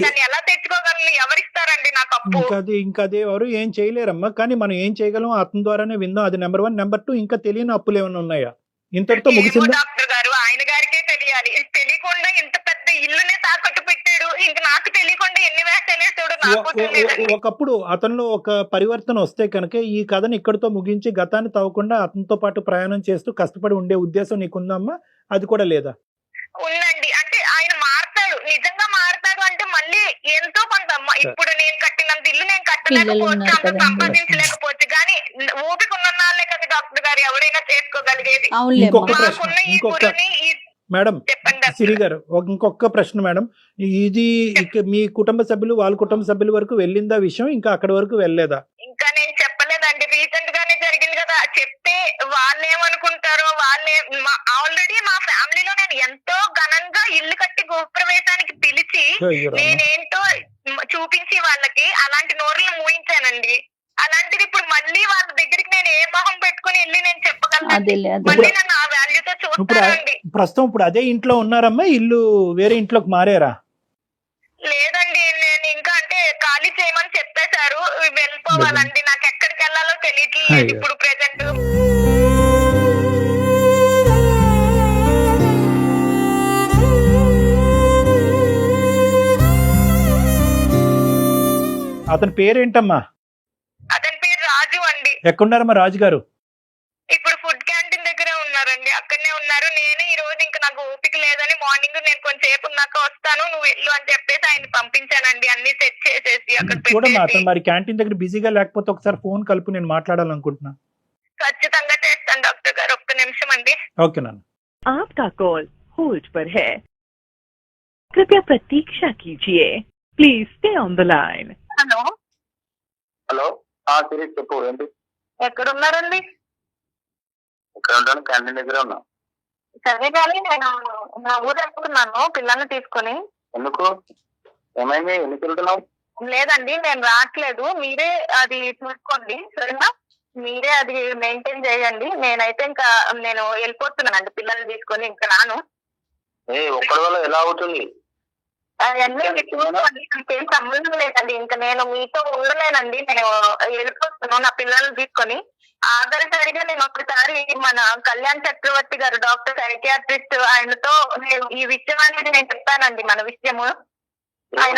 దాన్ని ఎలా తెచ్చుకోగలను, ఎవరిస్తారండి నాకు అప్పు? ఇంకా అదే ఎవరు ఏం చేయలేరమ్మా. కానీ మనం ఏం చేయగలం అతని ద్వారానే విందాం. అది నెంబర్ 1. నెంబర్ 2, ఇంకా తెలియని అప్పులు ఏమైనా ఉన్నాయా? ఇంతటితో ముగిసిందా? డాక్టర్ గారు, ఆయన గారికే తెలియాలి. తెలియకుండా ఇంత పెద్ద ఇల్లునే తాకట్టు పెట్టాడు, ఇంకా నాకు తెలియకుండా ఎన్ని వేసేసాడు నాకు. ఒకప్పుడు అతనిలో ఒక పరివర్తన వస్తే కనుక ఈ కథను ఇక్కడితో ముగించి గతాన్ని తవ్వకుండా అతనితో పాటు ప్రయాణం చేస్తూ కష్టపడి ఉండే ఉద్దేశం నీకుందమ్మా? అది కూడా లేదా? ఉందండి. అంటే ఆయన మారతాడు, నిజంగా మారతాడు అంటే మళ్ళీ ఎంతో కొంత. ఇప్పుడు నేను కట్టినంత ఇల్లు నేను కట్టలేకపోవచ్చు, అంత సంపాదించలేకపోవచ్చు, కానీ ఓపిక ఉన్న వాళ్ళే కదా డాక్టర్ గారు ఎవరైనా చేసుకోగలిగేది. మేడం సిరి గారు, ఇంకొక ప్రశ్న మేడం. ఇది మీ కుటుంబ సభ్యులు, వాళ్ళ కుటుంబ సభ్యుల వరకు వెళ్ళిందా విషయం? ఇంకా అక్కడ వరకు వెళ్ళలేదా? ఇంకా నేను చెప్పలేదండి, రీసెంట్ గానే జరిగింది కదా. చెప్తే వాళ్ళేమనుకుంటారో ఆల్రెడీ మా ఫ్యామిలీలో నేను ఎంతో ఘనంగా ఇల్లు కట్టి గృహప్రవేశానికి పిలిచి నేనేంటో చూపించి వాళ్ళకి అలాంటి నోరులు మూయించానండి. అలాంటిది ఇప్పుడు మళ్ళీ వాళ్ళ దగ్గరికి నేను ఏ మొహం పెట్టుకుని వెళ్ళి నేను చెప్పగలను? మళ్ళీ నన్ను ఆ వాల్యూతో చూస్తానండి. ప్రస్తుతం ఇప్పుడు అదే ఇంట్లో ఉన్నారమ్మా? ఇల్లు వేరే ఇంట్లోకి మారారా? లేదండి, నేను వెళ్ళిపోవాలండి. నాకు ఎక్కడికి వెళ్ళాలో తెలియట్లేదు అయ్యో. ఇప్పుడు ప్రెసెంట్. అతని పేరేంటమ్మా? అతని పేరు రాజు అండి. ఎక్కడున్నారమ్మా రాజు గారు? ఇప్పుడు ఫుడ్ క్యాంటీన్ దగ్గరే ఉన్నారండి, అక్కడనే ఉన్నారు. నేను ఈ రోజు ఇంకా నాకు ఓపిక లేదని మార్నింగ్ నేను కొంచెంసేపు ఉన్నాక వస్తాను నువ్వు వెళ్ళు అని చెప్పేసి ఆయన పంపించానండి, అన్ని సెట్ చేసేసి అక్కడ చూడమ్మా, పెట్టేసి. అతను మరి క్యాంటీన్ దగ్గర బిజీగా లేకపోతే ఒకసారి ఫోన్ కలుపు, నేను మాట్లాడాలనుకుంటున్నా. ఖచ్చితంగా చేస్తాను డాక్టర్ గారు, ఒక్క నిమిషం అండి. ఓకే నాన్న. आपका कॉल होल्ड पर है, कृपया प्रतीक्षा कीजिए, please stay on the line. Hello, hello Siri చెప్పు. ఏంటి? ఎక్కడ ఉన్నారండి? ఇక్కడ ఉంటాను, క్యాంటీన్ దగ్గర ఉన్నా. సరే కానీ నేను నా ఊరు వెళ్తున్నాను పిల్లల్ని తీసుకొని. ఎందుకు? ఏమైంది? ఎందుకు వెళ్తున్నావు? లేదండి నేను రావట్లేదు, మీరే అది చూసుకోండి సరేనా, మీరే అది మెయింటైన్ చేయండి. నేనైతే ఇంకా నేను వెళ్ళిపోతున్నానండి పిల్లల్ని తీసుకొని, ఇంకా రాను. ఒక్కడి వల్ల ఎలా అవుతుంది? అవన్నీ మీరు చూసుకోండి, నాకేం సంబంధం లేదండి. ఇంకా నేను మీతో ఉండలేనండి, నేను వెళ్ళిపోతున్నాను నా పిల్లల్ని తీసుకొని. ఆఖరిసారిగా నేను ఒకసారి మన కళ్యాణ్ చక్రవర్తి గారు డాక్టర్ సైకియాట్రిస్ట్ ఆయనతో నేను ఈ విషయం అనేది నేను చెప్పానండి, మన విషయము. ఆయన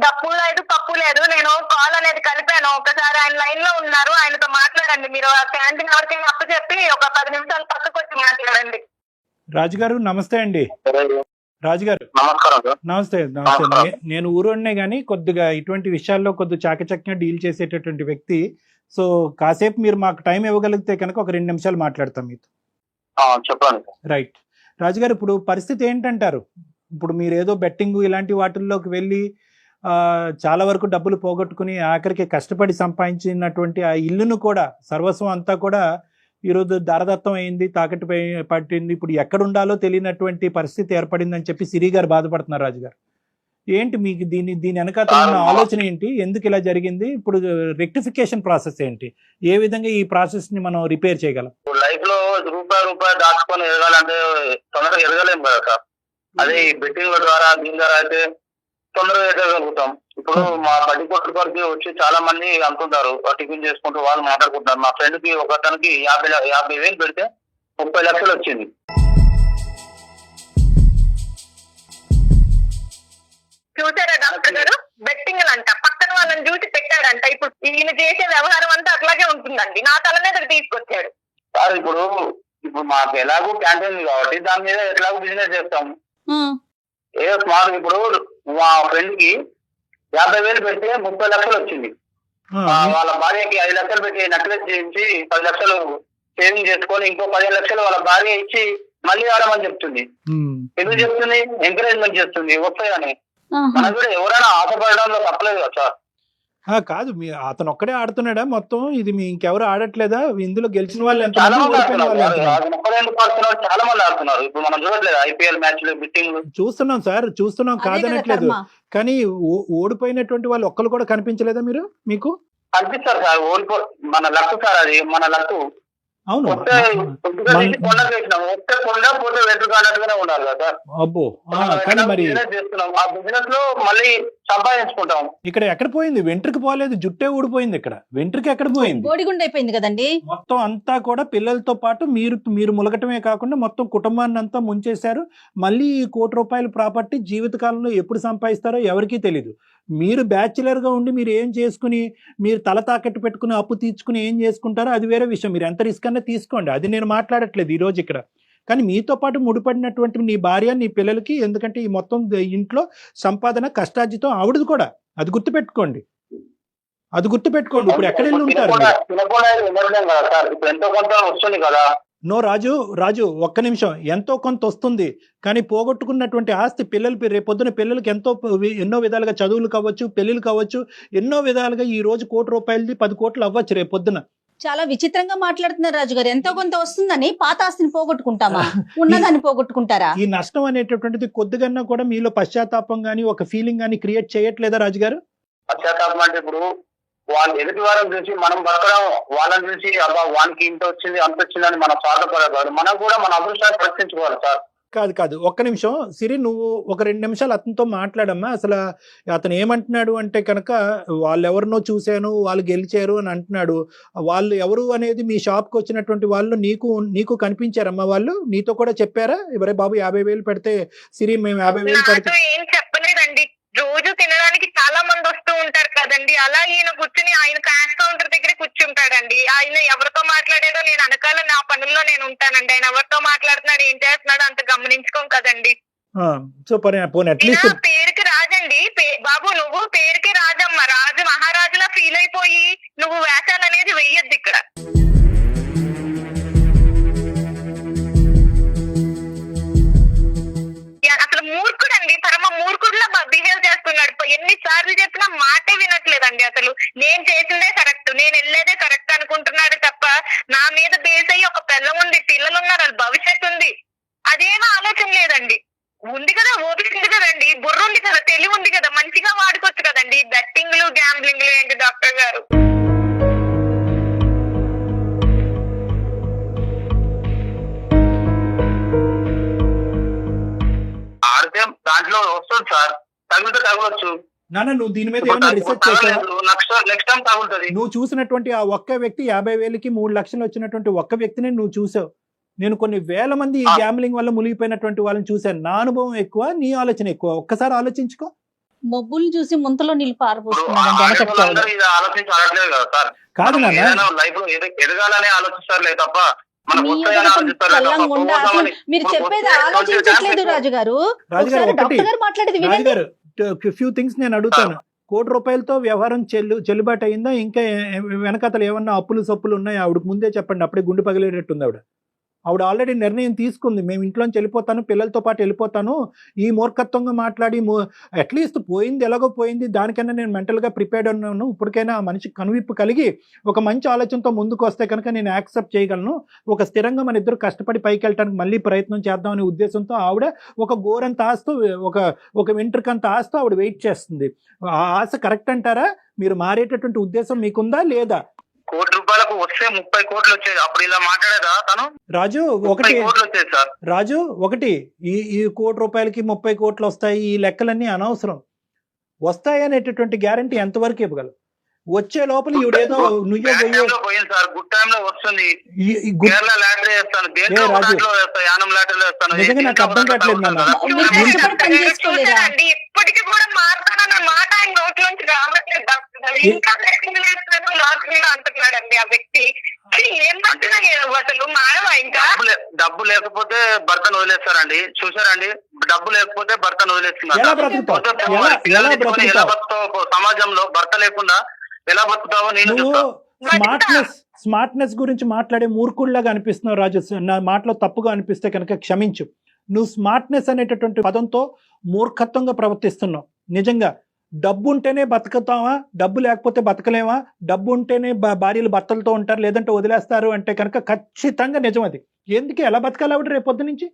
డప్పు లేదు తప్పు లేదు, నేను కాల్ అనేది కలిపాను. ఒకసారి ఆయన లైన్ లో ఉన్నారు, ఆయనతో మాట్లాడండి. మీరు ఆ క్యాంటీన్ ఎవరికైనా అప్పు చెప్పి ఒక 10 నిమిషాలు పక్కకు వచ్చి మాట్లాడండి. రాజుగారు నమస్తే అండి. రాజుగారు నమస్కారం సార్. నమస్తే. నమస్తే. నేను ఊరోనే కానీ కొద్దిగా ఇటువంటి విషయాల్లో కొద్దిగా చాకచక్యంగా డీల్ చేసేటటువంటి వ్యక్తి. సో కాసేపు మీరు మాకు టైం ఇవ్వగలిగితే కనుక ఒక 2 నిమిషాలు మాట్లాడతాం మీతో. చెప్పండి. రైట్. రాజుగారు, ఇప్పుడు పరిస్థితి ఏంటంటారు? ఇప్పుడు మీరు ఏదో బెట్టింగ్ ఇలాంటి వాటిల్లోకి వెళ్ళి చాలా వరకు డబ్బులు పోగొట్టుకుని ఆఖరికి కష్టపడి సంపాదించినటువంటి ఆ ఇల్లును కూడా, సర్వస్వం అంతా కూడా ఈరోజు దారదత్తం అయింది, తాకట్టు పట్టింది. ఇప్పుడు ఎక్కడ ఉండాలో తెలియనటువంటి పరిస్థితి ఏర్పడిందని చెప్పి సిరి గారు బాధపడుతున్నారు. రాజుగారు, ఏంటి మీకు దీని వెనకాల ఉన్న ఆలోచన ఏంటి? ఎందుకు ఇలా జరిగింది? ఇప్పుడు రెక్టిఫికేషన్ ప్రాసెస్ ఏంటి? ఏ విధంగా ఈ ప్రాసెస్ ని మనం రిపేర్ చేయగలం? లైఫ్ లో రూపాయి దాచుకొని ఎదగాలంటే తొందరగా ఎదగలేము కదా సార్. అదే ఈ బెట్టింగ్ ద్వారా దీని ద్వారా అయితే తొందరగా ఎదగలుగుతాం. ఇప్పుడు మా బడ్డీ కొట్టుకోరికి వచ్చి చాలా మంది అంటుంటారు, టిఫిన్ చేసుకుంటూ వాళ్ళు మాట్లాడుకుంటున్నారు. మా ఫ్రెండ్ కి ఒకతనికి 50,000 పెడితే 30 లక్షలు వచ్చింది. చూసారా డాక్టర్ గారు, బెట్టింగ్ అంట పక్కన వాళ్ళని చూసి పెట్టాడంట. ఇప్పుడు ఈయన చేసే వ్యవహారం అంతా అట్లాగే ఉంటుందండి, నా తల మీద తీసుకొచ్చాడు. సార్ ఇప్పుడు మాకు ఎలాగో క్యాంటీన్ కాబట్టి దాని మీద ఎట్లాగో బిజినెస్ చేస్తాం. ఏదో స్మార్ట్. ఇప్పుడు మా ఫ్రెండ్ కి 50,000 పెడితే 30 లక్షలు వచ్చింది. వాళ్ళ భార్యకి 5 లక్షలు పెట్టి నెక్లెస్ చేయించి 10 లక్షలు సేవింగ్ చేసుకొని ఇంకో 15 లక్షలు వాళ్ళ భార్య ఇచ్చి మళ్ళీ ఆడమని చెప్తుంది. ఎందుకు చెప్తుంది? ఎంకరేజ్మెంట్ చేస్తుంది వస్తాయని. మనం కూడా ఎవరైనా ఆశపడడంలో తప్పలేదు కదా సార్. కాదు, అతను ఒక్కడే ఆడుతున్నాడా మొత్తం? ఇది మీ ఇంకెవరు ఆడట్లేదా? ఇందులో గెలిచిన వాళ్ళు ఎంత? చాలా మంది ఆడుతున్నారు. చాలా మంది ఆడుతున్నారు. ఇప్పుడు మనం చూడట్లేదు ఐపీఎల్ మ్యాచ్లు, బిట్టింగ్ చూస్తున్నాం సార్, చూస్తున్నాం, కాదనట్లేదు. కానీ ఓడిపోయినటువంటి వాళ్ళు ఒక్కరు కూడా కనిపించలేదా మీకు? కనిపిస్తారు సార్. మన లక్కు సార్, అది మన లక్కు. అవును. అబ్బో, కానీ మరి సంపాదించుకుంటాం. ఇక్కడ ఎక్కడ పోయింది? వెంట్రుక పోలేదు, జుట్టే ఊడిపోయింది. ఇక్కడ వెంట్రుక ఎక్కడ పోయింది? బోడిగుండు అయిపోయింది కదండి. మొత్తం అంతా కూడా పిల్లలతో పాటు మీరు ములగటమే కాకుండా మొత్తం కుటుంబాన్ని అంతా ముంచేశారు. మళ్ళీ ఈ ₹1,00,00,000 ప్రాపర్టీ జీవితకాలంలో ఎప్పుడు సంపాదిస్తారో ఎవరికీ తెలీదు. మీరు బ్యాచులర్ గా ఉండి మీరు ఏం చేసుకుని, మీరు తల తాకట్టు పెట్టుకుని అప్పు తీర్చుకుని ఏం చేసుకుంటారో అది వేరే విషయం. మీరు ఎంత రిస్క్ అన్నా తీసుకోండి, అది నేను మాట్లాడట్లేదు ఈ రోజు ఇక్కడ. కానీ మీతో పాటు ముడిపడినటువంటి నీ భార్య, నీ పిల్లలకి, ఎందుకంటే ఈ మొత్తం ఇంట్లో సంపాదన కష్టార్జితం ఆవిడది కూడా, అది గుర్తుపెట్టుకోండి. ఇప్పుడు ఎక్కడ వెళ్ళి ఉంటారు? నో రాజు ఒక్క నిమిషం. ఎంతో కొంత వస్తుంది, కానీ పోగొట్టుకున్నటువంటి ఆస్తి పిల్లలు రేపొద్దున పిల్లలకి ఎన్నో విధాలుగా చదువులు కావచ్చు, పెళ్లిళ్ళు కావచ్చు, ఎన్నో విధాలుగా ఈ రోజు ₹1,00,00,000 10 కోట్లు అవ్వచ్చు రేపొద్దున. చాలా విచిత్రంగా మాట్లాడుతున్నారు రాజుగారు. ఎంతో కొంత వస్తుందని పాత ఆస్తిని పోగొట్టుకుంటామా? ఉన్నదాన్ని పోగొట్టుకుంటారా? ఈ నష్టం అనేటటువంటిది కొద్దిగా కూడా మీలో పశ్చాత్తాపం గానీ ఒక ఫీలింగ్ గానీ క్రియేట్ చేయట్లేదా రాజుగారు? పశ్చాత్తాపం అంటే ఇప్పుడు వాళ్ళు ఎదుటి వారం చూసి మనం బతకడం, వాళ్ళని చూసి అబ్బా వానికి ఇంత వచ్చింది అంత వచ్చిందని మనం స్వార్థపడకూడదు. మనం కూడా మన అదృష్టాన్ని ప్రశ్నించుకోవాలి సార్. కాదు ఒక్క నిమిషం సిరి, నువ్వు ఒక 2 నిమిషాలు అతనితో మాట్లాడమ్మా. అసలు అతను ఏమంటున్నాడు అంటే కనుక వాళ్ళు ఎవరినో చూశాను, వాళ్ళు గెలిచారు అని అంటున్నాడు. వాళ్ళు ఎవరు అనేది మీ షాప్కి వచ్చినటువంటి వాళ్ళు నీకు కనిపించారమ్మా? వాళ్ళు నీతో కూడా చెప్పారా, ఎవరే బాబు 50,000 పెడితే సిరి మేము 50,000 పెడితే? నాతో ఏం చెప్పలేదండి. రోజు తినడానికి చాలా మంది వస్తూ ఉంటారు కదండి, అలా ఈయన కూర్చుని ఆయన క్యాష్ కౌంటర్ దగ్గర కూర్చుంటాడండి. ఆయన ఎవరితో మాట్లాడేదో నేను అనకాల నా పనుల్లో నేను ఉంటానండి. ఆయన ఎవరితో మాట్లాడుతున్నాడు, ఏం చేస్తున్నాడు అంత గమనించుకోం కదండి. సో పోనీ అట్లీస్ట్ ఈయన పేరుకి రాజండి. బాబు నువ్వు పేరుకి రాజమ్మ, రాజు మహారాజులా ఫీల్ అయిపోయి నువ్వు వేషాలు అనేది వెయ్యొద్దు ఇక్కడ. అసలు మూర్ఖుడండి, పరమ మూర్ఖుడులా బిహేవ్ చేస్తున్నాడు. ఎన్నిసార్లు చెప్పినా మాటే వినట్లేదండి. అసలు నేను చేసిందే కరెక్ట్, నేను వెళ్ళేదే కరెక్ట్ అనుకుంటున్నాడు తప్ప నా మీద బేస్ అయ్యి ఒక పిల్లం ఉంది, పిల్లలు ఉన్నారు, వాళ్ళ భవిష్యత్తు ఉంది, అదేమో ఆలోచన లేదండి. ఉంది కదా, ఓపిక ఉంది కదండి, బుర్ర ఉంది కదా, తెలివి ఉంది కదా, మంచిగా వాడుకోవచ్చు కదండి. బెట్టింగ్లు గ్యాంబ్లింగ్లు ఏంటి డాక్టర్ గారు? ఆడితే దాంట్లో వస్తుంది సార్, తగిలితే తగలొచ్చు. నాన్న, నువ్వు దీని మీద ఏమైనా రిసర్చ్ చేసావా? నెక్స్ట్ టైం తగులుతుంది. నువ్వు చూసినటువంటి ఆ ఒక్క వ్యక్తి 50,000కి 3 లక్షలు వచ్చినటువంటి ఒక్క వ్యక్తిని నువ్వు చూసావు. నేను కొన్ని వేల మంది ఈ గ్యాంబ్లింగ్ వల్ల మునిగిపోయినటువంటి వాళ్ళని చూశాను. నా అనుభవం ఎక్కువ, నీ ఆలోచన ఎక్కువ. ఒక్కసారి ఆలోచించుకో. మబ్బులు చూసి ముంతలో నీళ్ళు ఇప్పుడు పారబోస్తున్నాడు. ఇది ఆలోచించి అడగలేదు కదా సార్. కాదు నాన్న, లైఫ్ లో ఎదగాలని ఆలోచిస్తారు తప్ప మనం మీరు చెప్పేది ఆలోచించట్లేదు రాజుగారు. డాక్టర్ గారు మాట్లాడేది వినండి. రాజుగారు ఫ్యూ థింగ్స్ నేను అడుగుతాను. 1,00,00,000 రూపాయలతో వ్యవహారం చెల్లుబాటు అయిందా? ఇంకా వెనకతలు ఏమన్నా అప్పులు సప్పులు ఉన్నాయి? ఆవిడకు ముందే చెప్పండి, అప్పుడే గుండు పగిలేటట్టుంది ఆవిడ ఆల్రెడీ నిర్ణయం తీసుకుంది. మేము ఇంట్లోంచి వెళ్ళిపోతాను, పిల్లలతో పాటు వెళ్ళిపోతాను. ఈ మూర్ఖత్వంగా మాట్లాడి అట్లీస్ట్ పోయింది ఎలాగో పోయింది, దానికన్నా నేను మెంటల్గా ప్రిపేర్డ్ ఉన్నాను. ఇప్పటికైనా ఆ మనిషి కనువిప్పు కలిగి ఒక మంచి ఆలోచనతో ముందుకు వస్తే కనుక నేను యాక్సెప్ట్ చేయగలను. ఒక స్థిరంగా మన ఇద్దరు కష్టపడి పైకి వెళ్ళడానికి మళ్ళీ ప్రయత్నం చేద్దామనే ఉద్దేశంతో ఆవిడ ఒక గోరంత ఆస్తూ ఒక వెంట్రుకంత ఆస్తూ ఆవిడ వెయిట్ చేస్తుంది. ఆ ఆశ కరెక్ట్ అంటారా? మీరు మారేటటువంటి ఉద్దేశం మీకుందా లేదా? 1,00,00,000 రూపాయలకు వస్తే 30 కోట్లు వచ్చేది. అప్పుడు ఇలా మాట్లాడేదా తను? రాజు ఒకటి ఈ 1,00,00,000 రూపాయలకి 30 కోట్లు వస్తాయి, ఈ లెక్కలన్నీ అనవసరం. వస్తాయనేటటువంటి గ్యారంటీ ఎంతవరకు ఇవ్వగలవు? వచ్చే లోపల ఈవిడేదో పోయింది సార్, గుడ్ టైమ్ లో వస్తుంది. కేరళ లాటరీ వేస్తాను, యానం లాటరీ వేస్తాను. నిజంగా నాకు అర్థం కావట్లేదు ఇప్పటికీ కూడా మాట్లాడాలన్న మాట ఆయన నోట్లోంచి రావట్లేదు. అంటున్నాడండి ఆ వ్యక్తి. ఏం అసలు మానవా? ఇంకా డబ్బు లేకపోతే భర్తను వదిలేస్తారండి, చూసారండి? డబ్బు లేకపోతే భర్తను వదిలేస్తున్నారు. ఎలా బతుకుతావు సమాజంలో? భర్త లేకుండా ఎలా బతుకుతావో నేను స్మార్ట్నెస్ గురించి మాట్లాడే మూర్ఖుల్లాగా అనిపిస్తున్నావు రాజు. నా మాటలో తప్పుగా అనిపిస్తే కనుక క్షమించు. నువ్వు స్మార్ట్నెస్ అనేటటువంటి పదంతో మూర్ఖత్వంగా ప్రవర్తిస్తున్నావు. నిజంగా డబ్బు ఉంటేనే బతుకుతావా, డబ్బు లేకపోతే బతకలేవా? డబ్బు ఉంటేనే భార్యలు భర్తలతో ఉంటారు, లేదంటే వదిలేస్తారు అంటే కనుక ఖచ్చితంగా నిజం అది. ఎందుకు ఎలా బతకాలి ఆవిడ రేపొద్దు నుంచి?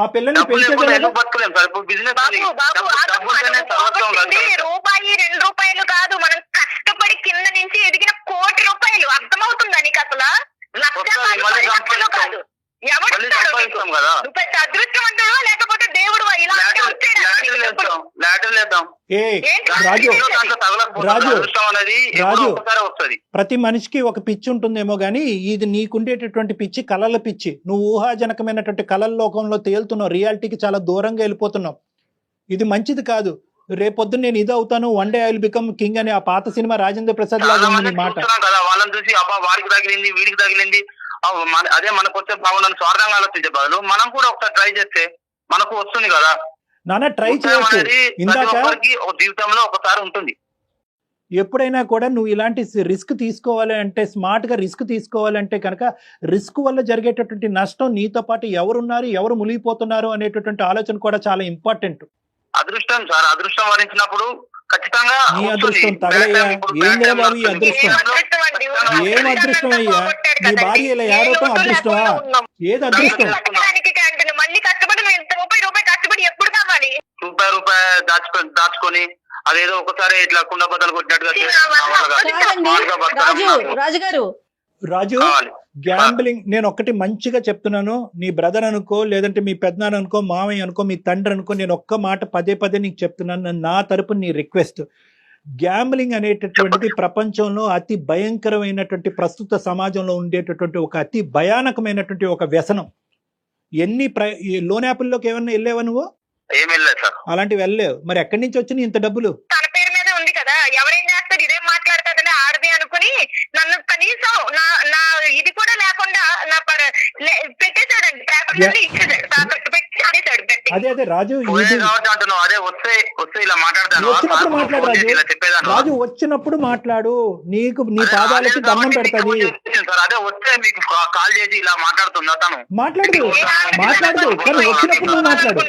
ఆ పిల్లల్ని రూపాయి 2 రూపాయలు కాదు, మనం కష్టపడి కింద నుంచి ఎదిగిన 1,00,00,000 రూపాయలు. అర్థమవుతుందా నీకు? అసలు లక్షలు కాదు. ఎవరు పెద్ద అదృష్టవంతుడు లేకపోతే దేవుడు ప్రతి మనిషికి ఒక పిచ్చి ఉంటుందేమో గానీ ఇది నీకుండేటటువంటి పిచ్చి కళల పిచ్చి. నువ్వు ఊహాజనకమైనటువంటి కళల లోకంలో తేలుతున్నావు, రియాలిటీకి చాలా దూరంగా వెళ్ళిపోతున్నావు. ఇది మంచిది కాదు. రేపొద్దున నేను ఇది అవుతాను, one day I will become king అని ఆ పాత సినిమా రాజేంద్ర ప్రసాద్ లాగా ఉంది మాట. వాళ్ళని చూసి అబ్బా వాడికి తగిలింది వీడికి తగిలింది, అదే మనకు వచ్చే బాగుందని స్వార్థంగా ఆలోచించే బదులు మనం కూడా ఒకసారి ట్రై చేస్తే మనకు వస్తుంది కదా నాన్న. ట్రై చేయొచ్చు. ఇందాక జీవితంలో ఒకసారి ఉంటుంది. ఎప్పుడైనా కూడా నువ్వు ఇలాంటి రిస్క్ తీసుకోవాలి అంటే, స్మార్ట్ గా రిస్క్ తీసుకోవాలంటే కనుక రిస్క్ వల్ల జరిగేటటువంటి నష్టం, నీతో పాటు ఎవరున్నారు, ఎవరు మునిగిపోతున్నారు అనేటటువంటి ఆలోచన కూడా చాలా ఇంపార్టెంట్. అదృష్టం సార్, అదృష్టం వరించినప్పుడు ఖచ్చితంగా నీ అదృష్టం తగలయ్యా. ఏం బాబు ఈ అదృష్టం? ఏం అదృష్టం అయ్యా? నీ భార్య ఇలా ఏడవటం అదృష్టమా? ఏది అదృష్టం? మళ్ళీ కష్టపడి రూపాయి కష్టపడి ఎప్పుడు కావాలి? రూపాయి దాచుకొని అదేదో ఒకసారి ఇట్లా కుండ బద్దలు కొట్టినట్టుగా రాజు రాజు గ్యాంబ్లింగ్ నేను ఒకటి మంచిగా చెప్తున్నాను, నీ బ్రదర్ అనుకో, లేదంటే మీ పెద్దనాన్న అనుకో, మామయ్య అనుకో, మీ తండ్రి అనుకో, నేను ఒక్క మాట పదే పదే నీకు చెప్తున్నాను, నా తరపున నీ రిక్వెస్ట్. గ్యాంబ్లింగ్ అనేటటువంటిది ప్రపంచంలో అతి భయంకరమైనటువంటి, ప్రస్తుత సమాజంలో ఉండేటటువంటి ఒక అతి భయానకమైనటువంటి ఒక వ్యసనం. ఈ లోన్ యాప్ల్లోకి ఏమన్నా వెళ్ళావా నువ్వు? ఏం వెళ్ళలేదు సార్. అలాంటివి వెళ్ళలేవు. మరి ఎక్కడి నుంచి వచ్చినాయి ఇంత డబ్బులు? తన పేరు మీద ఉంది కదా, ఎవరేం చేస్తారు, ఇదేం మాట్లాడతాడని ఆడది అనుకుని నన్ను కనీసం నా ఇది కూడా లేకుండా పెట్టేశాడండి. పేపర్లన్నీ ఇచ్చేసాడు, పెట్టి ఆడేశాడు. అదే రాజు, అంటున్నావు, అదే వస్తే ఇలా మాట్లాడతాను. వచ్చినప్పుడు మాట్లాడు రాజు, రాజు వచ్చినప్పుడు మాట్లాడు, నీకు నీ పాదాలకి దండం పెడతాది. అదే వస్తే మీకు కాల్ చేసి ఇలా మాట్లాడుతుందా తను? మాట్లాడు కానీ వచ్చినప్పుడు నువ్వు మాట్లాడు.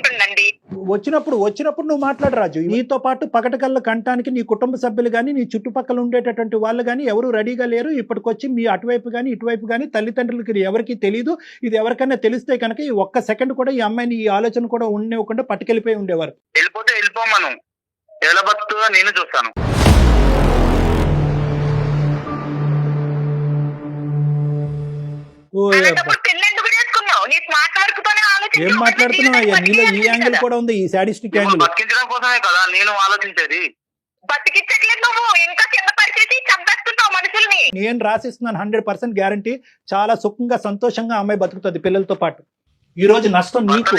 వచ్చినప్పుడు నువ్వు మాట్లాడు రాజు. నీతో పాటు పగటకల్ల కంటానికి నీ కుటుంబ సభ్యులు కానీ, నీ చుట్టుపక్కల ఉండేటటువంటి వాళ్ళు కానీ ఎవరు రెడీగా లేరు. ఇప్పటికొచ్చి మీ అటువైపు కానీ ఇటువైపు కానీ తల్లిదండ్రులకి ఎవరికి తెలియదు. ఇది ఎవరికైనా తెలిస్తే కనుక ఈ ఒక్క సెకండ్ కూడా ఈ అమ్మాయిని ఈ ఆలోచన కూడా ఉండేవ్వకుండా పట్టుకెళ్ళిపోయి ఉండేవారు. వెళ్ళిపోతే వెళ్ళిపోమను, ఎలా బతుకుతుందో నేను చూస్తాను. ఏం మాట్లాడుతున్నావు? నీలో ఈ యాంగిల్ కూడా ఉంది, ఈ సాడిస్టిక్ యాంగిల్. బతికించడం కోసమే కదా నేను ఆలోచించేది. బతికించట్లేదు, నువ్వు ఇంకా కింద పరిచేసి చంపేస్తున్నావు మనుషుల్ని. నేను రాసిస్తున్నాను 100% గ్యారంటీ. చాలా సుఖంగా సంతోషంగా అమ్మాయి బతుకుతుంది పిల్లలతో పాటు. ఈ రోజు నష్టం నీకు,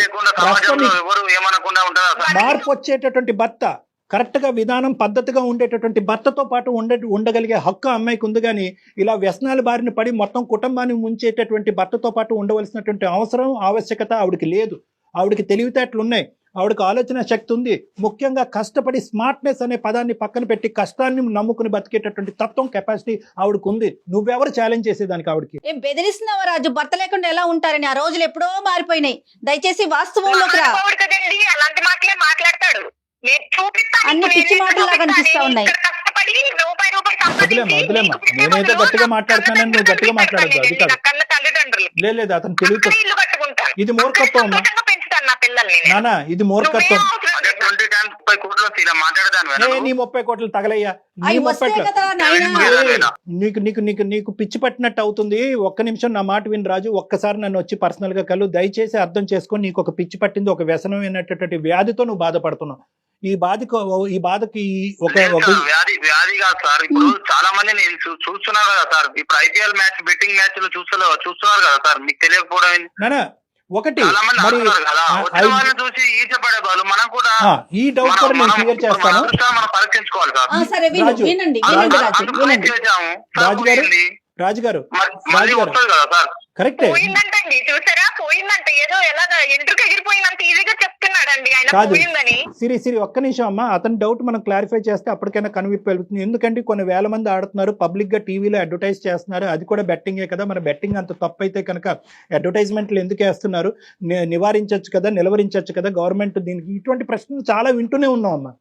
మార్పు వచ్చేటటువంటి భర్త, కరెక్ట్ గా విధానం పద్ధతిగా ఉండేటటువంటి భర్తతో పాటు ఉండగలిగే హక్కు అమ్మాయికి ఉంది. కానీ ఇలా వ్యసనాల బారిన పడి మొత్తం కుటుంబాన్ని ముంచేటటువంటి భర్తతో పాటు ఉండవలసినటువంటి అవసరం, ఆవశ్యకత ఆవిడకి లేదు. ఆవిడకి తెలివితేటలు ఉన్నాయి, ఆవిడకి ఆలోచన శక్తి ఉంది. ముఖ్యంగా కష్టపడి స్మార్ట్నెస్ అనే పదాన్ని పక్కన పెట్టి కష్టాన్ని నమ్ముకుని బతికేటటువంటి తత్వం, కెపాసిటీ ఆవిడకు ఉంది. నువ్వెవరు ఛాలెంజ్ చేసేదానికి ఆవిడకి? ఏం బెదిరిస్తున్నావా రాజు? భర్త లేకుండా ఎలా ఉంటారని? ఆ రోజులు ఎప్పుడో మారిపోయినాయి. దయచేసి వాస్తవంలోకి రా. కదండి అలాంటి మాటలే మాట్లాడతాడు. అన్ని పిచ్చి మాటలు లాగా అనిపిస్తా ఉన్నాయి. వదిలేమ్మా, నేనైతే గట్టిగా మాట్లాడుతున్నానని నువ్వు గట్టిగా మాట్లాడద్దు. అది కాదు, లేదు అతను తెలియదు. ఇది మూర్ఖత్వం అమ్మా నానా, ఇది మూర్ఖత్వం. నీ 30 కోట్లు తగలయ్యా, నీ 30 నీకు పిచ్చి పట్టినట్టు అవుతుంది. ఒక్క నిమిషం నా మాట విని రాజు, ఒక్కసారి నన్ను వచ్చి పర్సనల్ గా కలు. దయచేసి అర్థం చేసుకొని, నీకు ఒక పిచ్చి పట్టింది, ఒక వ్యసనం అయినటువంటి వ్యాధితో నువ్వు బాధపడుతున్నావు. ఈ బాధకి ఒక వ్యాధి కాదు సార్. ఇప్పుడు చాలా మంది నేను చూస్తున్నారు కదా సార్, ఇప్పుడు IPL మ్యాచ్, బెట్టింగ్ మ్యాచ్ చూస్తున్నారు కదా సార్, మీకు తెలియకపోవడం. నానా ఒకటి చూసి ఈచపడే వాళ్ళు మనం కూడా ఈ డౌట్ కూడా నేను క్లియర్ చేస్తాను. మనం పరీక్షించుకోవాలి సార్. రాజుగారు కరెక్టే. పోయిందంటండి, చూసారా? పోయిందంట, ఏదో ఎలాగా ఎంట్రుకు ఎగిరిపోయినంత ఈజీగా చెప్తున్నాడండి ఆయన పోయిందని. సిరి ఒక్క నిమిషం అమ్మా, అతని డౌట్ మనం క్లారిఫై చేస్తే అప్పటికైనా కనువిప్పు వెళ్తుంది. ఎందుకంటే కొన్ని వేల మంది ఆడుతున్నారు, పబ్లిక్ గా టీవీలో అడ్వర్టైజ్ చేస్తున్నారు, అది కూడా బెట్టింగే కదా. మన బెట్టింగ్ అంత తప్పు అయితే కనుక అడ్వర్టైజ్మెంట్లు ఎందుకు వేస్తున్నారు, నివారించవచ్చు కదా, నిలవరించవచ్చు కదా గవర్నమెంట్. దీనికి ఇటువంటి ప్రశ్నలు చాలా వింటూనే ఉన్నాం అమ్మా.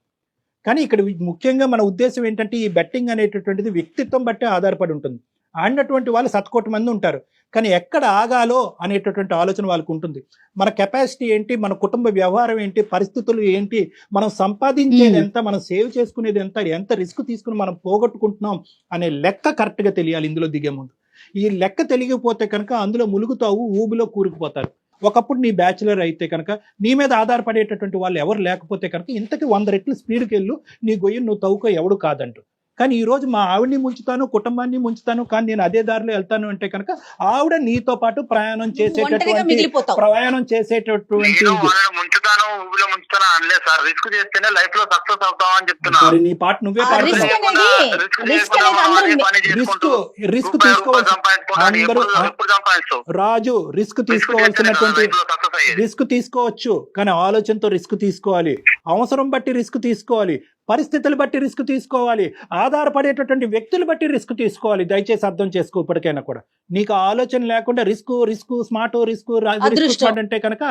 కానీ ఇక్కడ ముఖ్యంగా మన ఉద్దేశం ఏంటంటే, ఈ బెట్టింగ్ అనేటటువంటిది వ్యక్తిత్వం బట్టే ఆధారపడి ఉంటుంది. ఆడినటువంటి వాళ్ళు 100 కోట్ల మంది ఉంటారు, కానీ ఎక్కడ ఆగాలో అనేటటువంటి ఆలోచన వాళ్ళకు ఉంటుంది. మన కెపాసిటీ ఏంటి, మన కుటుంబ వ్యవహారం ఏంటి, పరిస్థితులు ఏంటి, మనం సంపాదించేది ఎంత, మనం సేవ్ చేసుకునేది ఎంత రిస్క్ తీసుకుని మనం పోగొట్టుకుంటున్నాం అనే లెక్క కరెక్ట్గా తెలియాలి ఇందులో దిగే ముందు. ఈ లెక్క తెలియకపోతే కనుక అందులో ములుగుతావు, ఊబిలో కూరుకుపోతారు. ఒకప్పుడు నీ బ్యాచులర్ అయితే కనుక, నీ మీద ఆధారపడేటటువంటి వాళ్ళు ఎవరు లేకపోతే కనుక ఇంతకి 100 రెట్లు స్పీడ్కి వెళ్ళు, నీ గొయ్యి నువ్వు తవ్వుకో, ఎవడు కాదంటూ. కానీ ఈ రోజు మా ఆవిడ్ని ముంచుతాను, కుటుంబాన్ని ముంచుతాను, కానీ నేను అదే దారిలో వెళ్తాను అంటే కనుక ఆవిడ నీతో పాటు ప్రయాణం చేసేటటువంటి నీ పాట నువ్వే రిస్క్ తీసుకోవాల్సి. రాజు రిస్క్ తీసుకోవాల్సినటువంటి రిస్క్ తీసుకోవచ్చు, కానీ ఆలోచనతో రిస్క్ తీసుకోవాలి, అవసరం బట్టి రిస్క్ తీసుకోవాలి, పరిస్థితులు బట్టి రిస్క్ తీసుకోవాలి, ఆధారపడేటటువంటి వ్యక్తులు బట్టి రిస్క్ తీసుకోవాలి. దయచేసి అర్థం చేసుకో. ఇప్పటికైనా కూడా నీకు ఆలోచన లేకుండా రిస్క్ స్మార్ట్ అంటే కనుక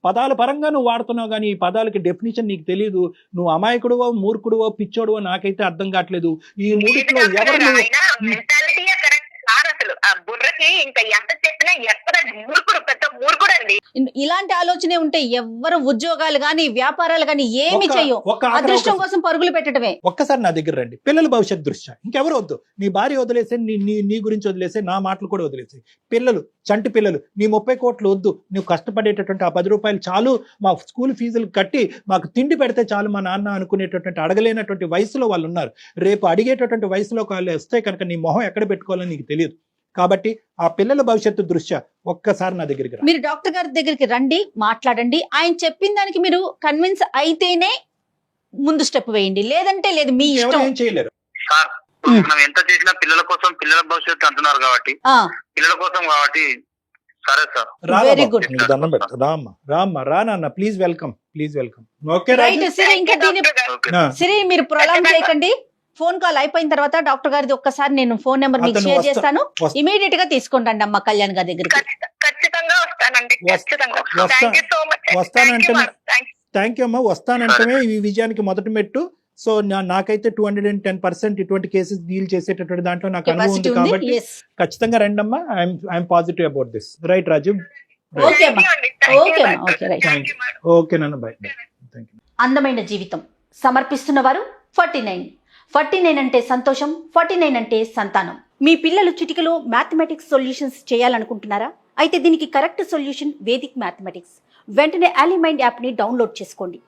పదాల పరంగా నువ్వు వాడుతున్నావు, కానీ ఈ పదాలకి డెఫినేషన్ నీకు తెలియదు. నువ్వు అమాయకుడువో, మూర్ఖుడువో, పిచ్చోడువో నాకైతే అర్థం కావట్లేదు. ఈ మూడిట్లో ఎవరు అసలు ఆ బుర్రకి ఇంకా ఎంత చెప్పినా ఎక్కడ మూర్ఖుడు, పెద్ద మూర్ఖుడు అండి. ఇలాంటి ఆలోచనే ఉంటే ఎవ్వరు ఉద్యోగాలు గాని వ్యాపారాలు గాని ఏమి ఒక- చెయ్యం. ఒక ఆఖరి అదృష్టం అవకాశం. కోసం పరుగులు పెట్టడమే. ఒక్కసారి నా దగ్గర రండి, పిల్లల భవిష్యత్ దృష్ట్యా ఇంకెవరు వద్దు. నీ భార్య వదిలేసే, నీ గురించి వదిలేసే, నా మాటలు కూడా వదిలేసే. పిల్లలు, చంటి పిల్లలు, నీ 30 కోట్లు వద్దు. నువ్వు కష్టపడేటటువంటి ఆ 10 రూపాయలు చాలు, మా స్కూల్ ఫీజులు కట్టి మాకు తిండి పెడితే చాలు మా నాన్న అనుకునేటటువంటి అడగలేనటువంటి వయసులో వాళ్ళు ఉన్నారు. రేపు అడిగేటటువంటి వయసులో వాళ్ళు వస్తే కనుక నీ మొహం ఎక్కడ పెట్టుకోవాలని నీకు తెలియదు. కాబట్టి ఆ పిల్లల భవిష్యత్తు దృష్ట్యా ఒక్కసారి నా దగ్గరికి రా. మీరు డాక్టర్ గారి దగ్గరికి రండి, మాట్లాడండి. ఆయన చెప్పిన దానికి మీరు కన్విన్స్ అయితేనే ముందు స్టెప్ వేయండి, లేదంటే లేదు, మీ ఎవరు ఇష్టం. ఏం చేయలేరు. సార్ మనం ఎంత చేసినా పిల్లల కోసం, పిల్లల భవిష్యత్తు అంటున్నారు కాబట్టి, ఆ, పిల్లల కోసం కాబట్టి సరే సార్. రా Very బాబు, good. నీకు దండం పెట్టు. రామ్మా రా నాన్న, ప్లీజ్ వెల్కమ్. ఓకే రైట్ సిరి. ఇంకా దీని ఓకే. సిరి మీరు ప్రొలాంగ్ చేయకండి. ఫోన్ కాల్ అయిపోయిన తర్వాత డాక్టర్ గారిది ఒక్కసారి నేను ఫోన్ నెంబర్ మీకు అతను షేర్ వస్తా- చేస్తాను. వస్తా- ఇమీడియట్ గా తీసుకోండి అమ్మ కళ్యాణ్ గారి దగ్గరికి. ఖచ్చితంగా వస్తానండి. ఖచ్చితంగా. Thank you so much. వస్తానంటే థ్యాంక్ యూ అమ్మా. వస్తానంటే ఈ విజయానికి మొదటి మెట్టు. సో నాకైతే 210% ఇటువంటి కేసెస్ డీల్ చేసేటటువంటి దాంట్లో నాకు అనుభవం ఉంది కాబట్టి ఖచ్చితంగా రండమ్మా. I'm positive about this. Right Raju? Okay అమ్మా. ఓకే అమ్మా. Okay right. ఓకే నాన్న, బై. Thank you. అందమైన జీవితం సమర్పిస్తున్న వారు 49 అంటే సంతోషం, 49 అంటే సంతానం. మీ పిల్లలు చిటికలో మ్యాథమెటిక్స్ సొల్యూషన్స్ చేయాలనుకుంటున్నారా? అయితే దీనికి కరెక్ట్ సొల్యూషన్ వేదిక్ మ్యాథమెటిక్స్. వెంటనే అలీమైండ్ యాప్ ని డౌన్లోడ్ చేసుకోండి.